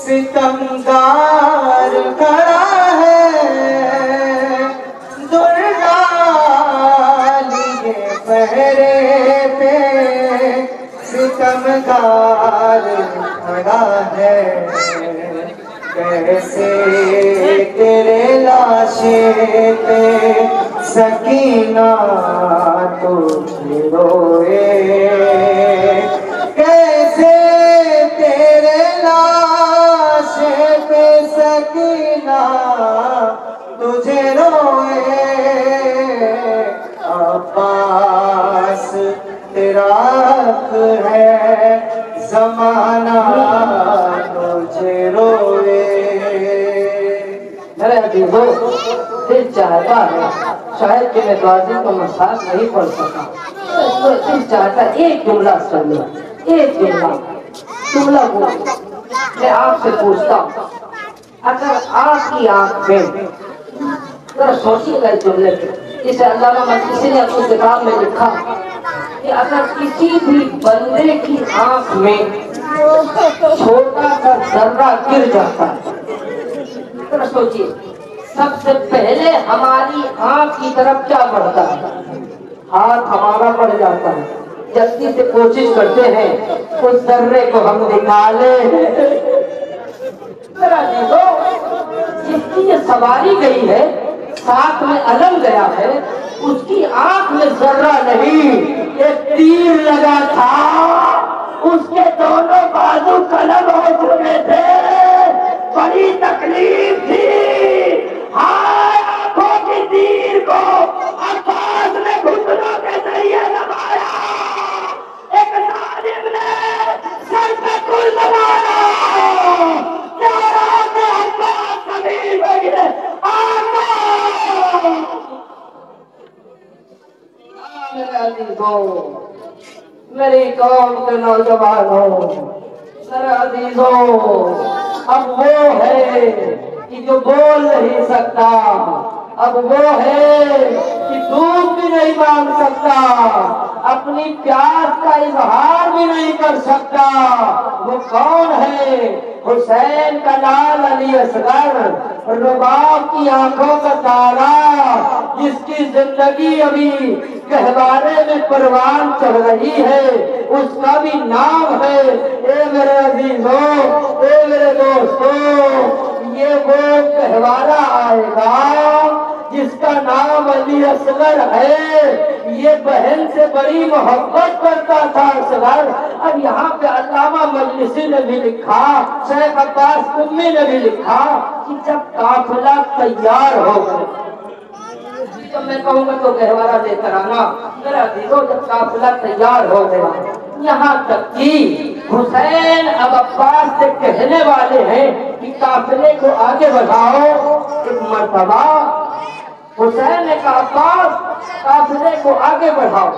ستمگار کھڑا ہے. دردانی کے پہرے پہ ستمگار کھڑا ہے. کیسے تیرے لاشے پہ سکینہ تجھے روئے. کیسے تیرے لاشے پہ سکینہ تجھے روئے. عباس تیرا حق ہے زمانہ تجھے روئے. میرے عزیزو دل چاہتا ہے شاید کہ میں غازی کو مساج نہیں پڑھ سکا. دل چاہتا ہے ایک جملہ سن لو. ایک جملہ بولو. میں آپ سے پوچھتا ہوں اگر آپ کی آنکھ میں ذرا سوچیے گا اس جملے پہ. اسے علامہ مجلسی نے اپنی کتاب میں لکھا کہ اگر کسی بھی بندے کی آنکھ میں چھوٹا سا ذرہ گر جاتا ہے ذرا سوچیے سب سے پہلے ہماری آنکھ کی طرف کیا بڑھتا ہے؟ ہاتھ ہمارا بڑھ جاتا ہے. جلدی سے کوشش کرتے ہیں اس ذرے کو ہم نکالیں. ذرا دیکھو جس کی یہ سواری گئی ہے ساتھ میں علم گیا ہے اس کی آنکھ میں ذرہ نہیں ایک تیر لگا تھا. اس کے دونوں بازو قلم ہو چکے تھے. بڑی تکلیف تھی. ہائے آنکھوں کی تیر کو عباس نے گھٹنوں کے ذریعے دبایا. ایک ظالم نے سر پہ کل دبایا. عباس زمین پہ گرے. میرے عزیزوں میری قوم کے نوجوانوں میرے عزیزوں اب وہ ہے کہ جو بول نہیں سکتا. اب وہ ہے کہ دودھ بھی نہیں مانگ سکتا. اپنی پیاس کا اظہار بھی نہیں کر سکتا. وہ کون ہے؟ حسین کا لال علی اصغر رباب کی آنکھوں کا تارا جس کی زندگی ابھی گہوارے میں پروان چڑھ رہی ہے. اس کا بھی نام ہے. اے میرے عزیزوں اے میرے دوستوں یہ وہ گہوارہ آئے گا جس کا نام علی اصغر ہے، یہ بہن سے بڑی محبت کرتا تھا اصغر۔ اب یہاں پہ علامہ مجلسی نے بھی لکھا، شیخ عباس قمی نے بھی لکھا کہ جب قافلہ تیار ہو گئے، جب میں کہوں گا تو گہوارہ لے کر آنا میرا عزیزو، جب قافلہ تیار ہو گیا، یہاں تک کہ حسین اب عباس سے کہنے والے ہیں کہ قافلے کو آگے بڑھاؤ۔ ایک مرتبہ حسین نے کہا عباس قافلے کو آگے بڑھاؤ۔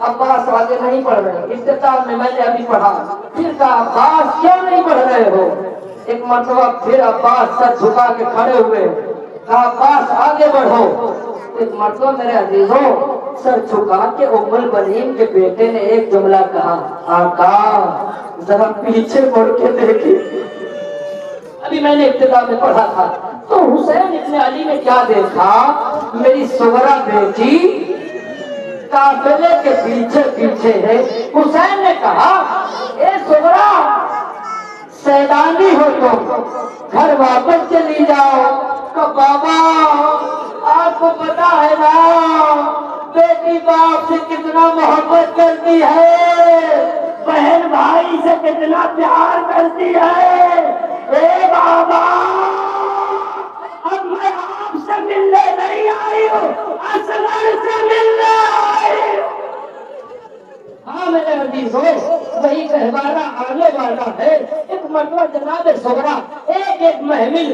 عباس آگے نہیں بڑھ رہے، افتتاح میں نے ابھی پڑھا، پھر کہا عباس کیوں نہیں بڑھ رہے ہو؟ ایک مرتبہ پھر عباس سر جھکا کے کھڑے ہوئے، کہا عباس آگے بڑھو۔ ایک مرتبہ میرے عزیزوں سر جھکا کے ام البنین کے بیٹے نے ایک جملہ کہا، آقا ذرا پیچھے مڑ کے دیکھیں۔ ابھی میں نے ابتدا میں پڑھا تھا، تو حسین ابن علی نے کیا دیکھا؟ میری صغرا بیٹی قافلے کے پیچھے پیچھے ہے۔ حسین نے کہا اے صغرا، سیدانی ہو تو گھر واپس چلی جاؤ۔ کہ بابا آپ کو پتا ہے نا بیٹی باپ سے کتنا محبت کرتی ہے، بہن بھائی سے کتنا پیار کرتی ہے۔ اے بابا اب میں آپ سے ملنے نہیں آئی ہوں، اصغر سے ملنے آئی ہوں۔ ہاں میرے عزیزوں وہی گہوارہ آنے والا ہے۔ ایک مرتبہ جناب صغرا ایک محمل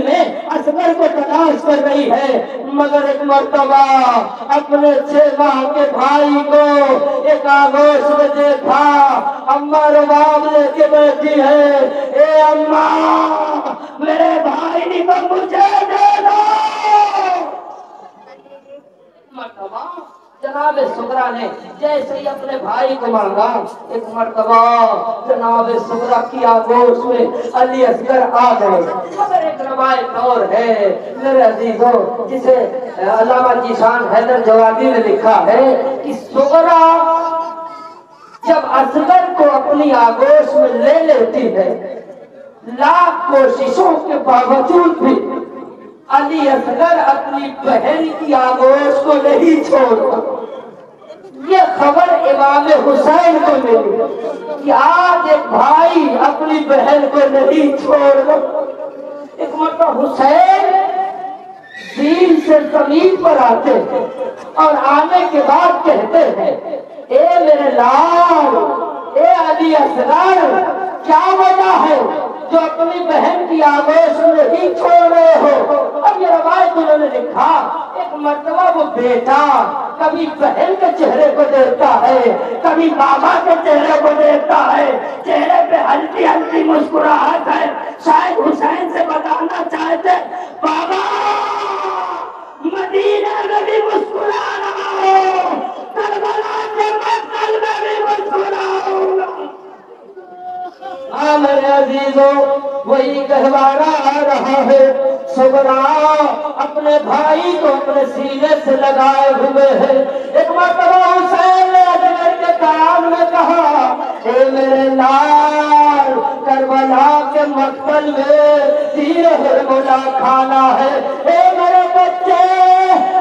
میں اصغر کو تلاش کر رہی ہے، مگر ایک مرتبہ اپنے 6 ماہ کے بھائی کو ایک آگوش میں دیکھا، اماں رباب لے کے بیٹھی ہے، اے اماں میرے بھائی کو مجھے دے دو۔ مرتبہ جناب صغرا نے جیسے ہی اپنے بھائی کو مانگا، ایک مرتبہ جناب صغرا کی آگوش میں علی اصغر آ گئے۔ مگر ایک روایت اور ہے میرے عزیزوں، جسے علامہ ذیشان حیدر جوادی نے لکھا ہے کہ صغرا جب اصغر کو اپنی آگوش میں لے لیتی ہے، لاکھ کوششوں کے باوجود بھی علی اصغر اپنی بہن کی آگوش کو نہیں چھوڑتا۔ یہ خبر امام حسین کو ملی کہ آج ایک بھائی اپنی بہن کو نہیں چھوڑتا۔ ایک مرتبہ حسین دین سے زمین پر آتے ہیں اور آنے کے بعد کہتے ہیں، اے میرے لال، اے علی اصغر، کیا وجہ ہے جو اپنی بہن کی آگوش نہیں چھوڑ رہے ہو؟ اب یہ روایت انہوں نے لکھا، ایک مرتبہ وہ بیٹا کبھی بہن کے چہرے کو دیکھتا ہے، کبھی بابا کے چہرے کو دیکھتا ہے، چہرے پہ ہلکی ہلکی مسکراہٹ ہے، شاید حسین سے بتانا چاہتے بابا مدینہ میں بھی مسکرا رہا ہو، کربلا کے مقتل میں بھی مسکراؤں گا۔ ہاں میرے عزیزوں وہی گہوارہ آ رہا ہے۔ صغرا اپنے بھائی کو اپنے سینے سے لگائے ہوئے ہے۔ ایک مرتبہ حسین نے اصغر کے کان میں کہا، اے میرے لال، کربلا کے مقتل میں تیر ہرملا کھانا ہے۔ اے میرے بچے،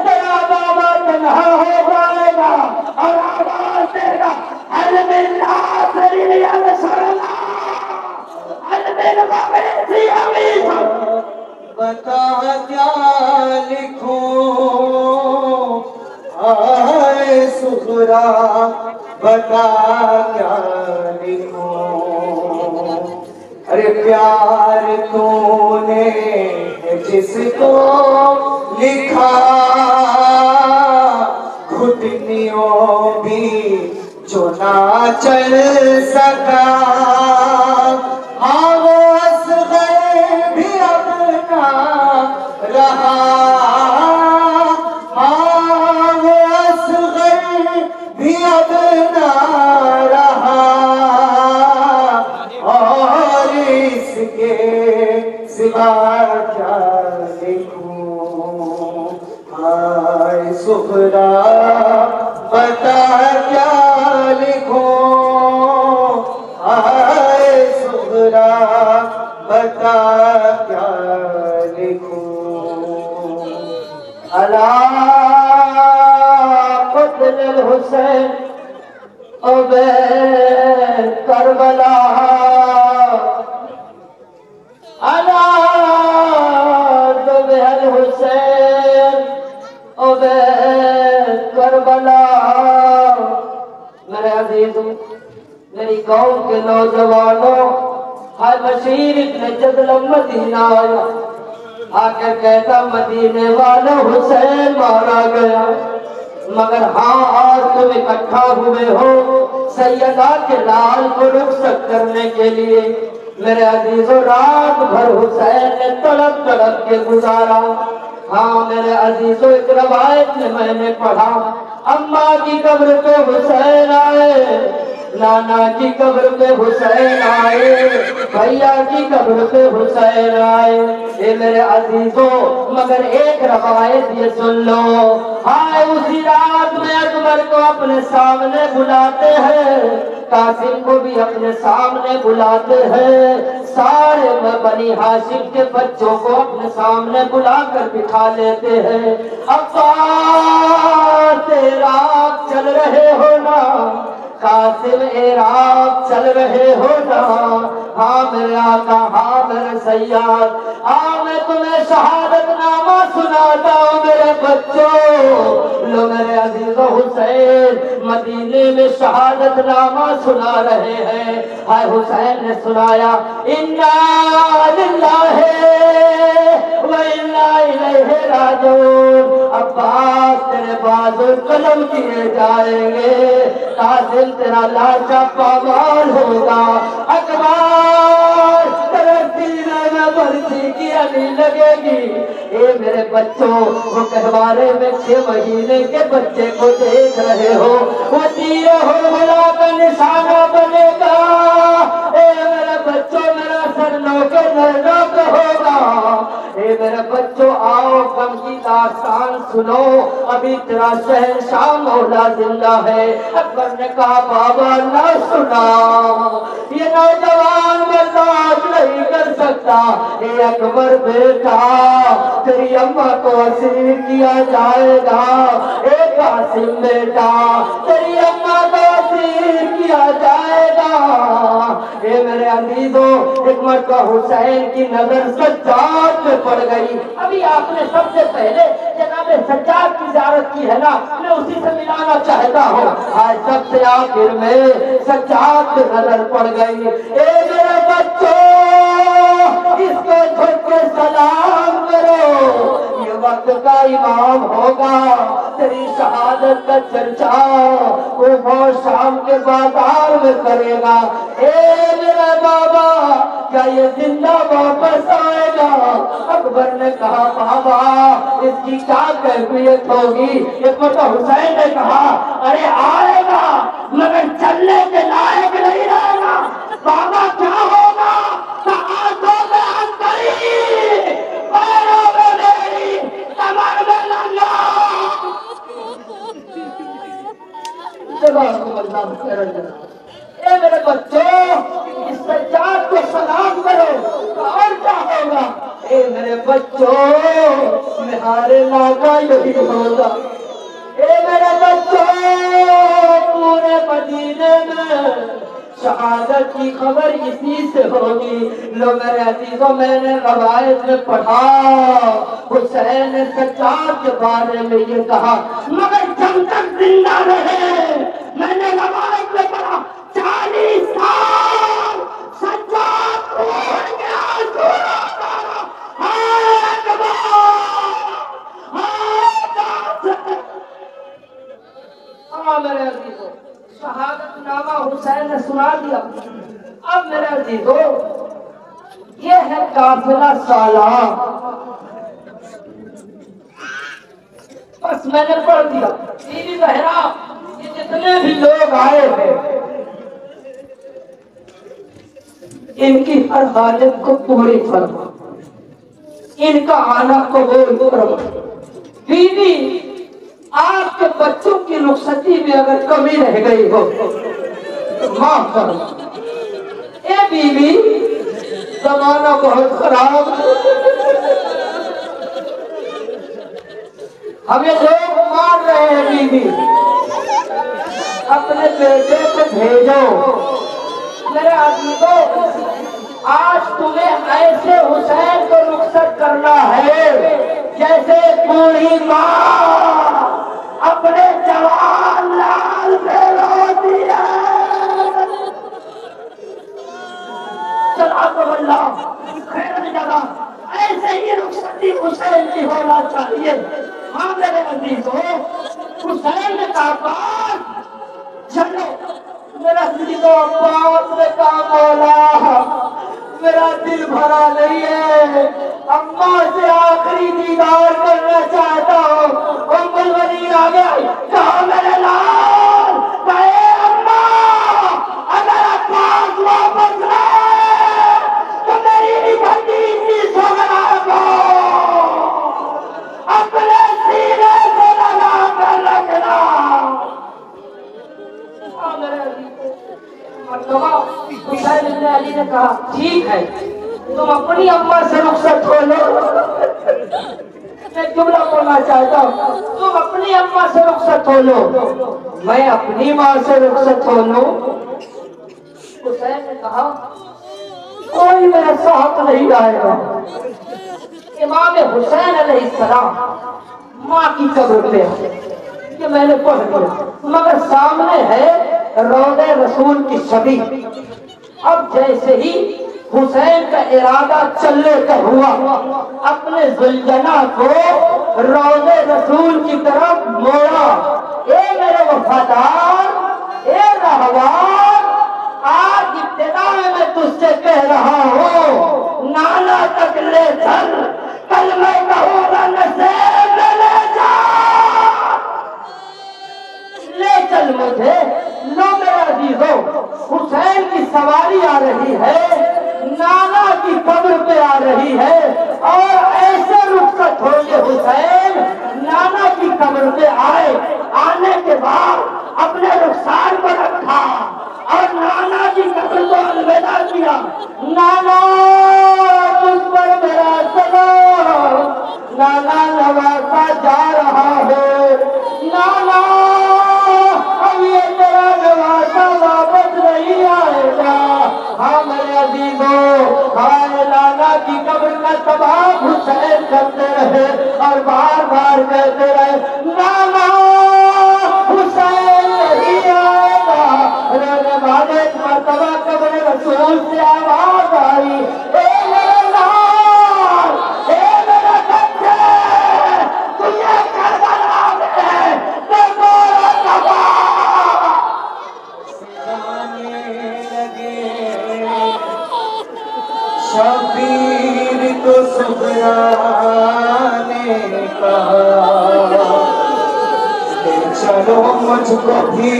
تیرا بابا تنہا ہو جائے گا اور آواز دے گا، حلم اللہ سریع اللہ، بتا کیا لکھوں آئے صغرا، بتا کیا لکھوں، ارے پیار تو نے جس کو لکھا، گھٹنیوں بھی جو نہ چل سکا، ہاں وہ اصغر بھی اب نہ رہا، ہاں وہ اصغر بھی اب نہ رہا، اور اس کے سوا کیا لکھوں، ہائے صغرا بتا کیا لکھوں، ہائے صغرا بتا کیا لکھوں۔ الا قتل الحسین ابے کربلا الا ذبح الحسین ابے کربلا۔ میرے عزیزوں، میری قوم کے نوجوانوں، ہر بشیر ابن جدلم مدینہ آیا، آ کر کہتا مدینے والا حسین مارا گیا، مگر ہاں آج تم اکٹھا ہوئے ہو سیدہ کے لال کو رخصت کرنے کے لیے۔ میرے عزیزوں، رات بھر حسین نے تڑپ تڑپ کے گزارا۔ ہاں میرے عزیزوں، ایک روایت میں میں نے پڑھا، اماں کی قبر پہ حسین آئے، نانا کی قبر پہ حسین آئے، بھیا کی قبر پہ حسین آئے۔ اے میرے عزیزوں، مگر ایک روایت یہ سن لو، ہائے اسی رات میں اکبر کو اپنے سامنے بلاتے ہیں، قاسم کو بھی اپنے سامنے بلاتے ہیں، سارے بنی ہاشم کے بچوں کو اپنے سامنے بلا کر بٹھا لیتے ہیں۔ عباس عراق چل رہے ہو نا، قاسم عراق چل رہے ہو نا، ہاں میرے آقا، ہاں میرے سیاد، میں تمہیں شہادت نامہ سناتا ہوں میرے بچوں۔ لو میرے عزیز و حسین مدینے میں شہادت نامہ سنا رہے ہیں۔ ہائے حسین نے سنایا، انا للہ و انا الیہ راجعون، عباس تیرے بازو قلم کیے جائیں گے، قاسم تیرا لاشا پامال ہوگا، اکبر تیرے سینے میں برسی کی علی لگے گی۔ اے میرے بچوں، وہ کہوارے میں 6 مہینے کے بچے کو دیکھ رہے ہو، وہ تیر ہرملا کا نشانہ بنے گا۔ اے میرے بچوں، میرا سر نوکے نرنا پہ ہوگا۔ اے میرے بچوں، آؤ غم کی داستان سنو، ابھی تیرا شہنشاہ مولا زندہ ہے۔ اکبر نے کہا بابا نہ سنا، یہ نوجوان برداشت نہیں کر سکتا۔ اے اکبر بیٹا، تیری اماں کو اسیر کیا جائے گا۔ اے قاسم بیٹا، تیری اماں کو اسیر کیا جائے گا۔ اے میرے عزیزوں، ایک مرتبہ حسین کی نظر سجاد پہ پڑ گئی۔ ابھی آپ نے سب سے پہلے جناب سجاد کی زیارت کی ہے نا، میں اسی سے ملانا چاہتا ہوں۔ آج سب سے آخر میں سجاد پہ نظر پڑ گئی۔ اے میرے بچوں، اس کو جھک کے سلام کرو، یہ وقت کا امام ہوگا، تیری شہادت کا چرچا وہ شام کے بازار میں کرے گا۔ اے میرے بابا، کیا یہ زندہ واپس آئے گا؟ اکبر نے کہا بابا، اس کی کیا کیفیت ہوگی؟ ایک مرتبہ حسین نے کہا ارے آئے گا، مگر چلنے کے لائق نہیں رہے گا۔ بابا کیا ہوگا؟ آنکھوں میں انتری، پیروں میں میری، کمر میں ننگا۔ اے میرے بچوں، اس سجاد کو سلام کرو، اور کیا ہوگا؟ اے میرے بچوں، مہارے ناکا یہی ہوگا۔ اے میرے بچوں، پورے مدینے میں شہادت کی خبر اسی سے ہوگی۔ لو میرے عزیزوں، میں نے روایت میں پڑھا، حسین نے سجاد کے بارے میں یہ کہا، مگر جب تک زندہ رہے، میں نے روایت میں پڑھا 40 سال سجاد روح کے آنسو روتا رہا۔ ہائے اکبر، ہائے قاسم۔ میرے عزیزوں، شہادت نامہ حسین نے سنا دیا۔ اب میرے عزیزوں، یہ ہے قافلہ سالار، بس میں نے پڑھ دیا۔ بیوی زہرا، یہ جتنے بھی لوگ آئے ہیں، ان کی ہر حاجت کو پوری فرما، ان کا آنا قبول کرو۔ بیوی، آپ کے بچوں کی رخصتی میں اگر کمی رہ گئی ہو تو معاف کرو۔ اے بیوی، زمانہ بہت خراب، ہمیں لوگ مار رہے ہیں بیوی، اپنے بیٹے کو بھیجو۔ میرے عزیزوں، آج تمہیں ایسے حسین کو رخصت کرنا ہے جیسے بوڑھی ماں اپنے جوان لال پہ روتی ہے۔ جزاک اللہ خیر جگہ ایسے ہی رخصتی حسین کی ہونا چاہیے۔ ہاں میرے عزیزوں، حسین نے کہا بات چلو، میرا عزیزوں عباس نے کہا مولا میرا دل بھرا نہیں ہے، اماں سے آخری دیدار کرنا چاہتا ہوں۔ ام الولید آ گیا، کہا میرے لال، کہے اماں اگر عباس واپس آئے تو میری بھتیجی سغرا کو اپنے سینے سے لگا کر رکھنا۔ مرتبہ حسین ابن علی نے کہا ٹھیک ہے، تم اپنی اماں سے رخصت ہو لو۔ میں جملہ بولنا چاہتا ہوں، تم اپنی اماں سے رخصت ہو لو، میں اپنی ماں سے رخصت ہو لوں۔ حسین نے کہا کوئی میرے ساتھ نہیں آئے گا۔ امام حسین علیہ السلام ماں کی قبر پہ، یہ میں نے پڑھ لیا، مگر سامنے ہے روضہ رسول کی چھبی۔ اب جیسے ہی حسین کا ارادہ چلنے کا ہوا، اپنے زلجنا کو روضہ رسول کی طرف موڑا۔ اے میرے وفادار، اے رہوار، آج ابتدا میں تجھ سے کہہ رہا ہوں، نانا تک لے چل، کل میں کہوں گا نصیب میں لے جا، لے چل مجھے۔ لو میرے عزیزوں، حسین کی سواری آ رہی ہے، نانا کی قبر پہ آ رہی ہے، اور ایسے رخصت ہو یہ حسین نانا کی قبر پہ آئے۔ آنے کے بعد اپنے رخسار کو رکھا اور نانا کی قبر کو الوداع کیا۔ نانا تجھ پر میرا سلام، نانا نواسا جا رہا ہے، نانا اب یہ تیرا نواسا واپس نہیں آئے گا۔ ہاں میرے عزیزوں، ہائے نانا کی قبر کا تباہ حسین کرتے رہے اور بار بار کہتے رہے نانا حسین نہیں آئے گا۔ رونے والے ایک مرتبہ قبر رسول سے آواز آئی، اے میرے لال، اے میرے بچے، تجھے کربلا میں دیکھو تباہ جانے لگے شبیر کو سغرا نے کہا کہ چلو مجھ کو بھی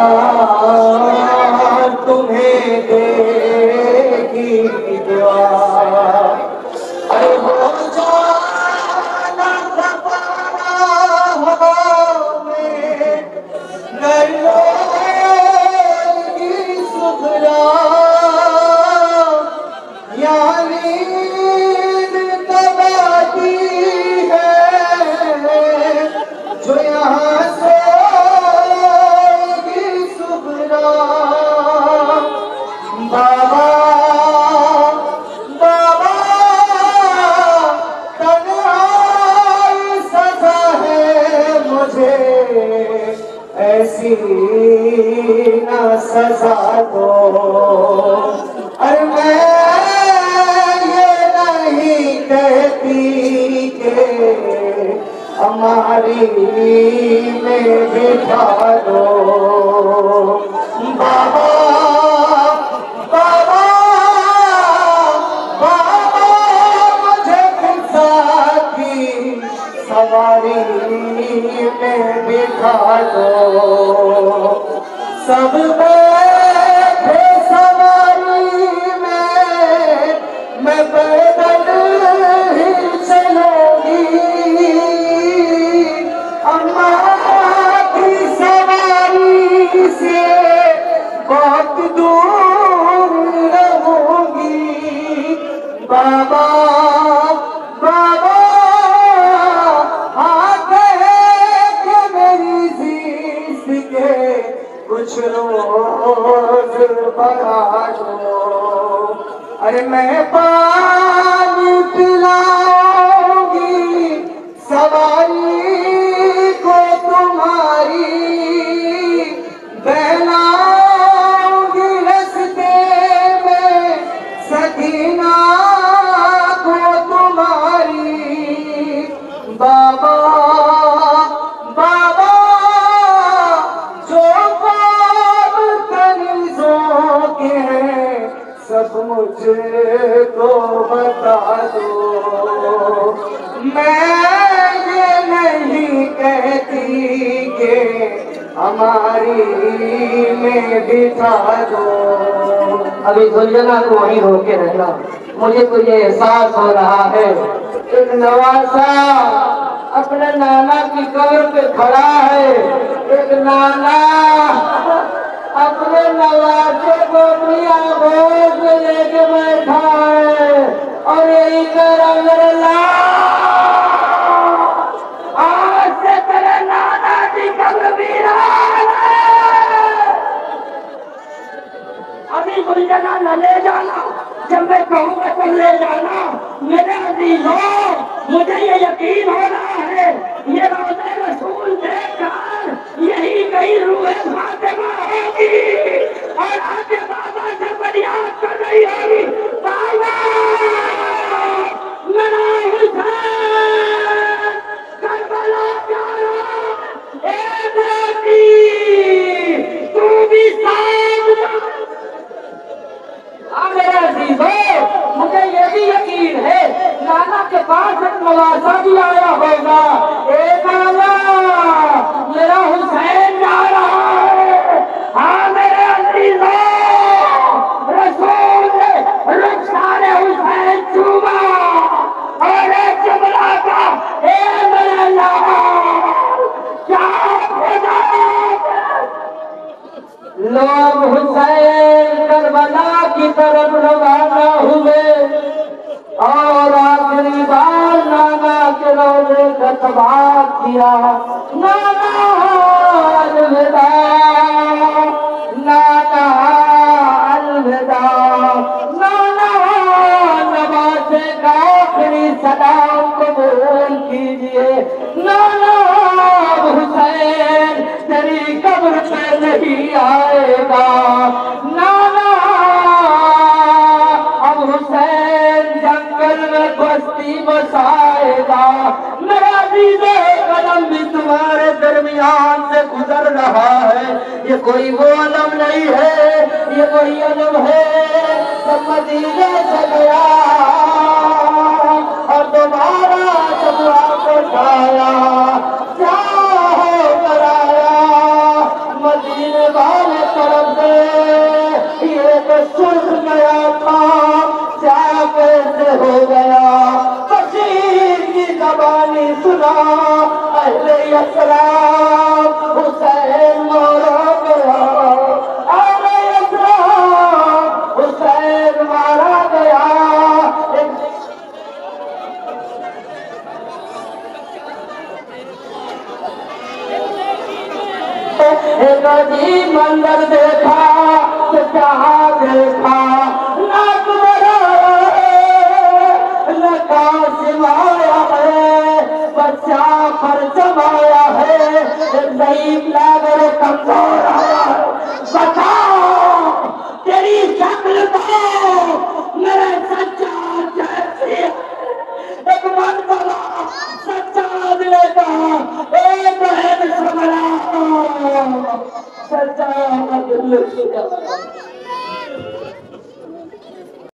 بیمار تمہیں دے گی دعا۔ ارے ہو جانا زبانہ ہوا میں نلو کی سغرا، یعنی تباہی ہے جو یہاں سے کی سغرا۔ بابا بابا تنہائی سزا ہے مجھے، ایسی نہ سزا دو۔ اور میں یہ نہیں کہتی کہ ہماری میں بٹھا دو۔ بابا بابا بابا مجھے خدا کی سواری میں بٹھا دو۔ سب بیٹھے سواری میں پیدل ہی چلوں گی، اماں کی سواری سے بہت دور رہوں گی۔ بابا بابا میں یہ نہیں کہتی کہ ہماری میں بٹھا دو. ابھی زلیخا کو وہیں روکے رہنا. مجھے تو یہ احساس ہو رہا ہے ایک نواسا اپنے نانا کی قبر پہ کھڑا ہے. ایک نانا اپنے نواسے کو اپنی آگوش میں لے کے بیٹھا ہے اور یہی کہہ رہا میرے آج سے تیرے نانا کی قبر ویران ہے. ابھی کوئی جگہ نہ لے جانا. جب میں کہوں گا تم لے جانا. میرے عزیزوں مجھے یہ یقین ہو رہا ہے یہ روضہ رسول دیکھ کر یہی کئی روح فاطمہ ہوگی اور آج بابا سے فریاد کر رہی ہوگی بابا میرا حسین کربلا جا رہا اے بیٹی تو بھی ساتھ. میرے عزیزوں مجھے یہ بھی یقین ہے نانا کے پاس ایک نواسا بھی آیا ہوگا. اے نانا میرا حسین جا رہا ہے. ہاں میرے عزیزوں رسول نے رخسار حسین چوما اور ایک جملہ کا اے میرے لال کیا خدا. لوگ حسین کربلا کی طرف روانہ ہوئے اور آخری بار نانا کے روزے کا طواف کیا. نانا الوداع نانا الوداع. نانا نواسے کا آخری سلام قبول کیجیے. نانا حسین تیری قبر پہ نہیں آئے گا. نانا اب حسین جنگل میں بستی بسائے گا. میرا عزیز قدم بھی تمہارے درمیان سے گزر رہا ہے. یہ کوئی وہ علم نہیں ہے یہ وہی علم ہے جب مدینے سے گیا اور دوبارہ جب واپس آیا کیا ہو کر آیا. مدینے والے طرف سے یہ تو سرخ گیا تھا کیا کیسے ہو گیا. بشیر کی زبانی سنا اہل اسلام حسین مارا گیا. اہل اسلام حسین مارا گیا. ایک عجیب منظر دیکھا تو کیا دیکھا. ناک بڑا ہے قاسم آیا ہے بچہ پرچم آیا ہے ایک ضعیف لاغر کمزور آیا ہے. بتاؤ تیری شکل تو میرے سجاد جیسی ہے. ایک من بلا سجاد لے کا ایک بہن سمرا سجاد لے کا